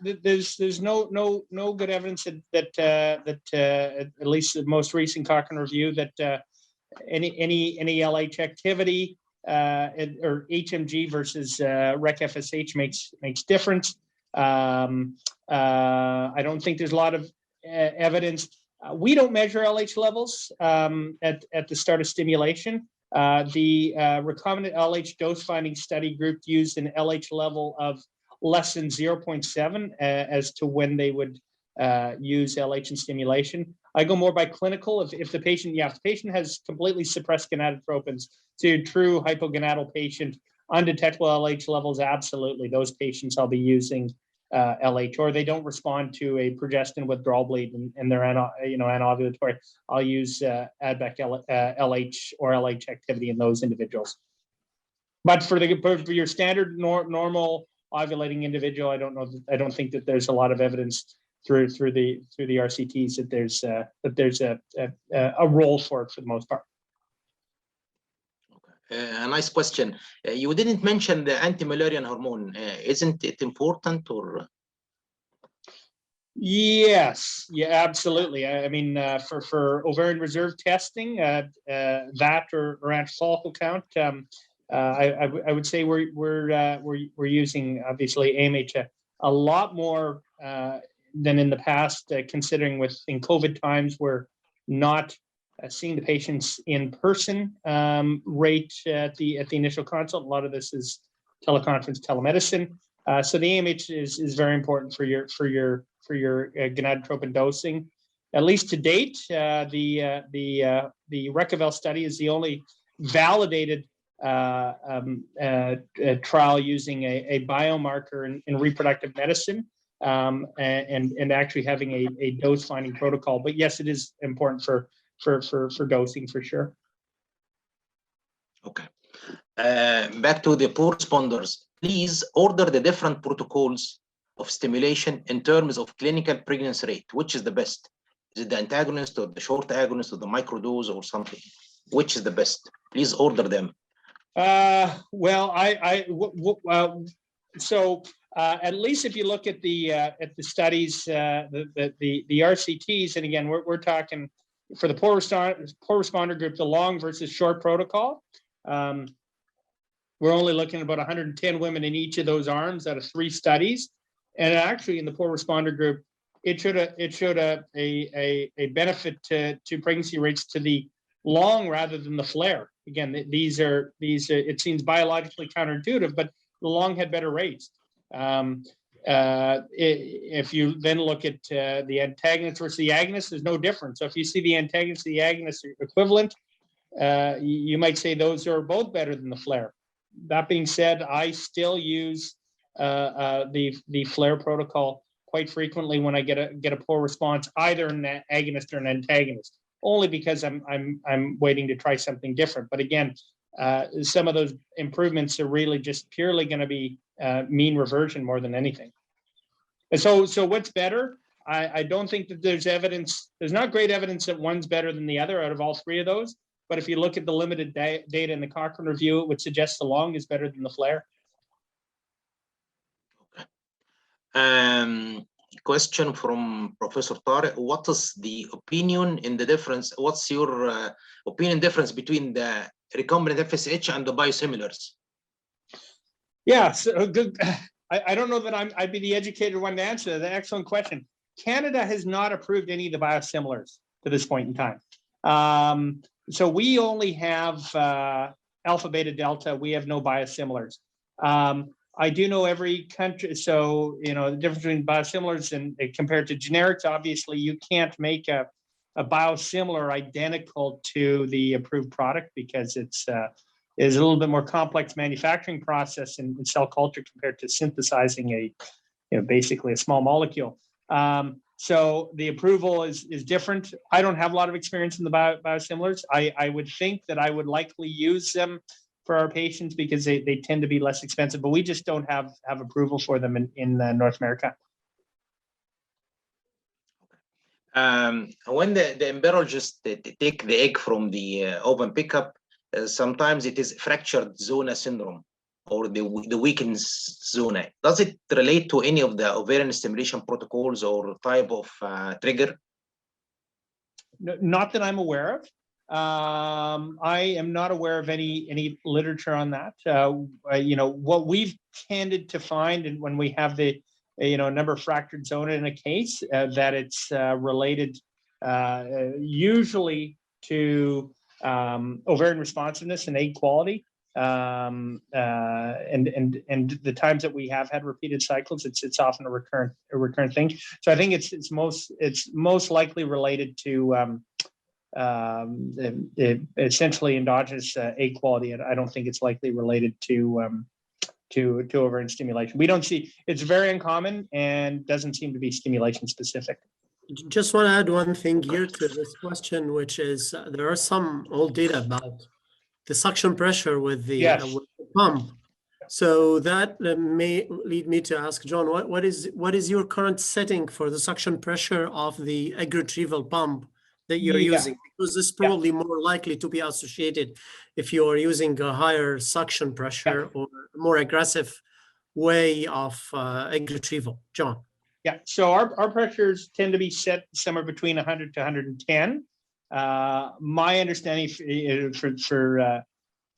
there's no good evidence that at least the most recent Cochrane review that any LH activity or HMG versus REC FSH makes difference. I don't think there's a lot of evidence. We don't measure LH levels at the start of stimulation. The recombinant LH dose finding study group used an LH level of less than 0.7 as to when they would use LH in stimulation. I go more by clinical. If the patient has completely suppressed gonadotropins, to a true hypogonadal patient, undetectable LH levels, absolutely, those patients I'll be using LH, or they don't respond to a progestin withdrawal bleed and they're anovulatory, I'll use add back LH or LH activity in those individuals. But for your standard normal ovulating individual, I don't think that there's a lot of evidence through the RCTs that there's a role for it for the most part. A nice question. You didn't mention the anti-Mullerian hormone. Isn't it important, or? Yes, yeah, absolutely. I mean, for ovarian reserve testing, that or anti follicle count, I would say we're using obviously AMH a lot more than in the past, considering in COVID times we're not seeing the patients in person rate at the initial consult. A lot of this is teleconference, telemedicine. So the AMH is very important for your gonadotropin dosing. At least to date, the Retrieval study is the only validated trial using a biomarker in reproductive medicine, and actually having a dose finding protocol. But yes, it is important for dosing for sure. Okay. Back to the poor responders. Please order the different protocols of stimulation in terms of clinical pregnancy rate. Which is the best? Is it the antagonist or the short agonist or the microdose or something? Which is the best? Please order them. Well, at least if you look at the studies, the RCTs, and again, we're talking for the poor responder group, the long versus short protocol. We're only looking at about 110 women in each of those arms out of 3 studies, and actually in the poor responder group, it showed a benefit to pregnancy rates to the long rather than the flare. Again, these are it seems biologically counterintuitive, but the long had better rates. If you then look at the antagonist versus the agonist, there's no difference. So if you see the antagonist and the agonist are equivalent, you might say those are both better than the flare. That being said, I still use the flare protocol quite frequently when I get a poor response, either an agonist or an antagonist, only because I'm waiting to try something different. But again, some of those improvements are really just purely going to be mean reversion more than anything. And so what's better? I don't think that there's evidence. There's not great evidence that one's better than the other out of all three of those. But if you look at the limited data in the Cochrane review, it would suggest the long is better than the flare. Okay. Question from Professor Tariq. What is the opinion in the difference? What's your opinion difference between the recombinant FSH and the biosimilars? Yeah, so good. I don't know that I'd be the educated one to answer that. Excellent question. Canada has not approved any of the biosimilars to this point in time. So we only have alpha, beta, delta. We have no biosimilars. I do know every country. So, you know, the difference between biosimilars and compared to generics, obviously you can't make a biosimilar identical to the approved product because it's is a little bit more complex manufacturing process in cell culture compared to synthesizing basically a small molecule. So the approval is different. I don't have a lot of experience in the biosimilars. I would think that I would likely use them for our patients because they tend to be less expensive, but we just don't have approval for them in North America. When the embryologist take the egg from the ovum pickup, sometimes it is fractured zona syndrome or the weakened zona. Does it relate to any of the ovarian stimulation protocols or type of trigger? No, not that I'm aware of. I am not aware of any literature on that. What we've tended to find, and when we have the number of fractured zona in a case, that it's related usually to ovarian responsiveness and egg quality, and the times that we have had repeated cycles, it's often a recurrent thing. So I think it's most likely related to essentially endogenous egg quality, and I don't think it's likely related to ovarian stimulation. We don't see, it's very uncommon and doesn't seem to be stimulation specific. Just want to add one thing here to this question, which is there are some old data about the suction pressure with the, yes. With the pump. So that may lead me to ask John, what is your current setting for the suction pressure of the egg retrieval pump that you're using? Because this is probably more likely to be associated if you're using a higher suction pressure or a more aggressive way of egg retrieval. John. Yeah, so our pressures tend to be set somewhere between 100 to 110. My understanding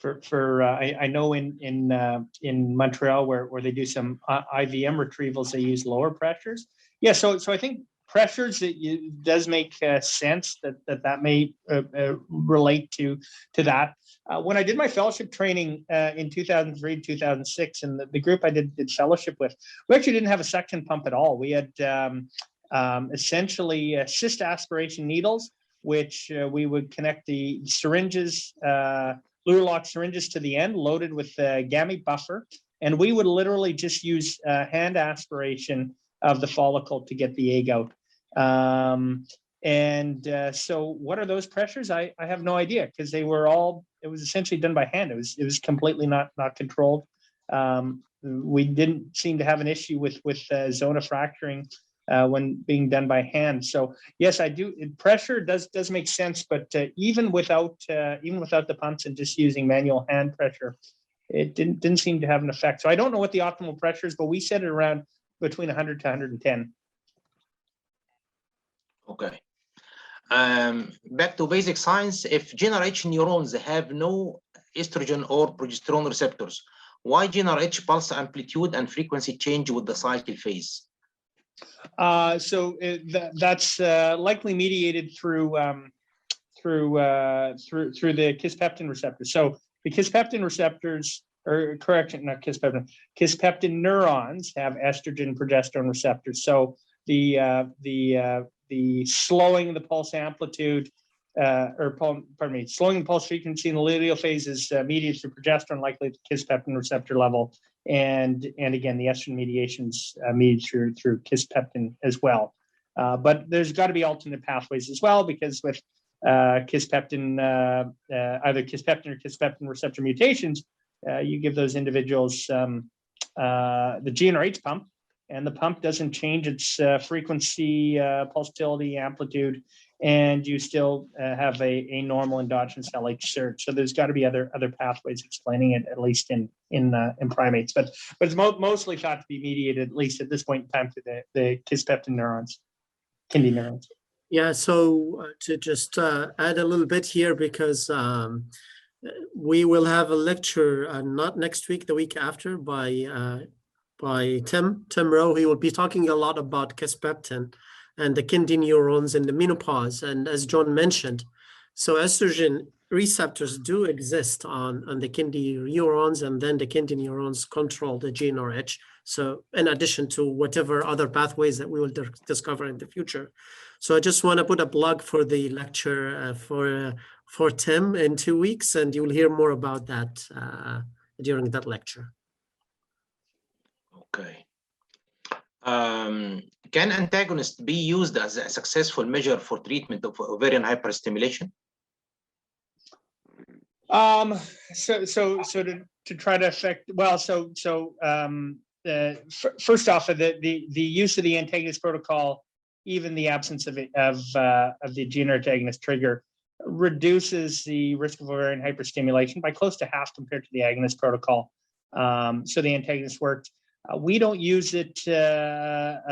I know in Montreal where they do some IVM retrievals, they use lower pressures. Yeah, so I think pressures, it does make sense that may relate to that. When I did my fellowship training in 2003, 2006, and the group I did fellowship with, we actually didn't have a suction pump at all. We had essentially cyst aspiration needles, which we would connect the syringes, Luer-Lock syringes to the end, loaded with gamete buffer, and we would literally just use hand aspiration of the follicle to get the egg out. So what are those pressures? I have no idea, because it was essentially done by hand. It was completely not controlled. We didn't seem to have an issue with zona fracturing when being done by hand. So yes, I do. Pressure does make sense, but even without the pumps and just using manual hand pressure, it didn't seem to have an effect. So I don't know what the optimal pressure is, but we set it around between 100 to 110. Okay. Back to basic science. If GnRH neurons have no estrogen or progesterone receptors, why GnRH pulse amplitude and frequency change with the cycle phase? So that's likely mediated through through the kisspeptin receptor. So the kisspeptin receptors, or correction, not kisspeptin, kisspeptin neurons have estrogen progesterone receptors. So the slowing the pulse amplitude, slowing the pulse frequency in the luteal phase is mediated through progesterone, likely at the kisspeptin receptor level, and again the estrogen mediations mediated through kisspeptin as well. But there's got to be alternate pathways as well, because with kisspeptin, either kisspeptin or kisspeptin receptor mutations, you give those individuals the GnRH pump, and the pump doesn't change its frequency, pulsatility, amplitude, and you still have a normal endogenous LH surge. So there's got to be other pathways explaining it, at least in primates. But it's mostly thought to be mediated, at least at this point in time, to the kisspeptin neurons, Kindi neurons. Yeah, so to just add a little bit here, because we will have a lecture not next week, the week after, by Tim Rowe. He will be talking a lot about kisspeptin and the Kindi neurons in the menopause. And as John mentioned, so estrogen receptors do exist on the Kindi neurons, and then the Kindi neurons control the GnRH. So in addition to whatever other pathways that we will discover in the future. So I just want to put a plug for the lecture for Tim in 2 weeks, and you will hear more about that during that lecture. Okay. Can antagonist be used as a successful measure for treatment of ovarian hyperstimulation? So to try to affect, well, first off, the use of the antagonist protocol, even the absence of the gene antagonist trigger, reduces the risk of ovarian hyperstimulation by close to half compared to the agonist protocol. So the antagonist worked. We don't use it at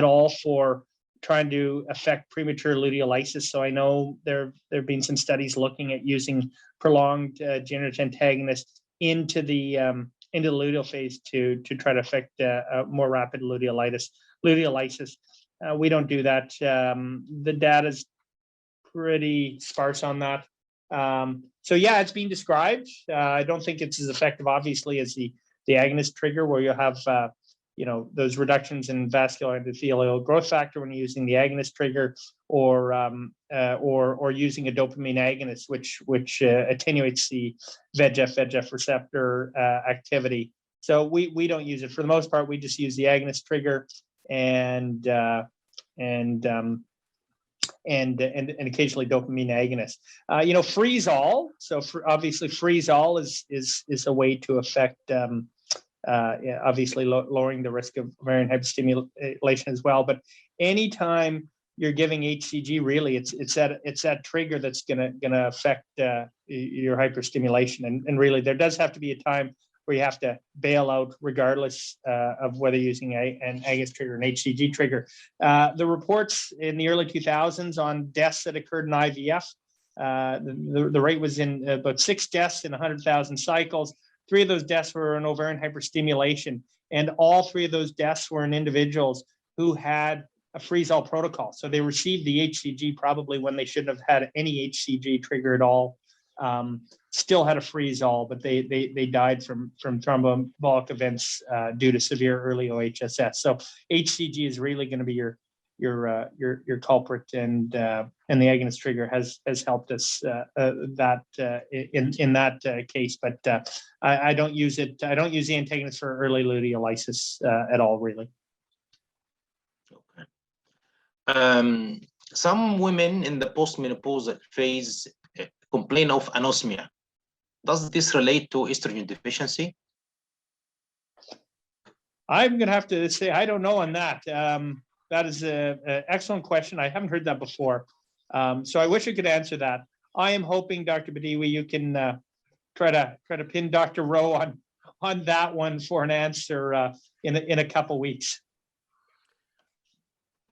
all for trying to affect premature luteolysis. So I know there have been some studies looking at using prolonged GnRH antagonist into the luteal phase to try to affect more rapid luteolysis. We don't do that. The data is pretty sparse on that. So yeah, it's being described. I don't think it's as effective, obviously, as the agonist trigger, where you have those reductions in vascular endothelial growth factor when you're using the agonist trigger, or using a dopamine agonist, which attenuates the VEGF receptor activity. So we don't use it. For the most part, we just use the agonist trigger and occasionally dopamine agonist. Freeze-all. So obviously, freeze-all is a way to affect obviously lowering the risk of ovarian hyperstimulation as well. But anytime you're giving HCG, really, it's that trigger that's gonna affect your hyperstimulation. And really, there does have to be a time where you have to bail out, regardless of whether using an agonist trigger or an HCG trigger. The reports in the early 2000s on deaths that occurred in IVF, the rate was in about 6 deaths in 100,000 cycles. 3 of those deaths were in ovarian hyperstimulation, and all 3 of those deaths were in individuals who had a freeze-all protocol. So they received the HCG probably when they shouldn't have had any HCG trigger at all. Still had a freeze-all, but they died from thromboembolic events due to severe early OHSS. So HCG is really going to be your culprit, and the agonist trigger has helped us in that case. But I don't use it. I don't use the antagonist for early luteolysis at all, really. Okay. Some women in the postmenopausal phase complain of anosmia. Does this relate to estrogen deficiency? I'm going to have to say I don't know on that. That is an excellent question. I haven't heard that before. So I wish I could answer that. I am hoping, Dr. Bedaiwy, you can try to pin Dr. Rowe on that one for an answer in a couple weeks.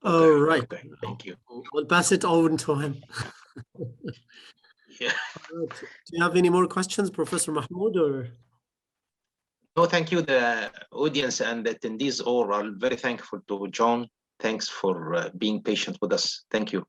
All right. Okay, thank you. We'll pass it over to him. Yeah. Do you have any more questions, Professor Mahmoud? Or No, thank you. The audience and the attendees all are very thankful to John. Thanks for being patient with us. Thank you.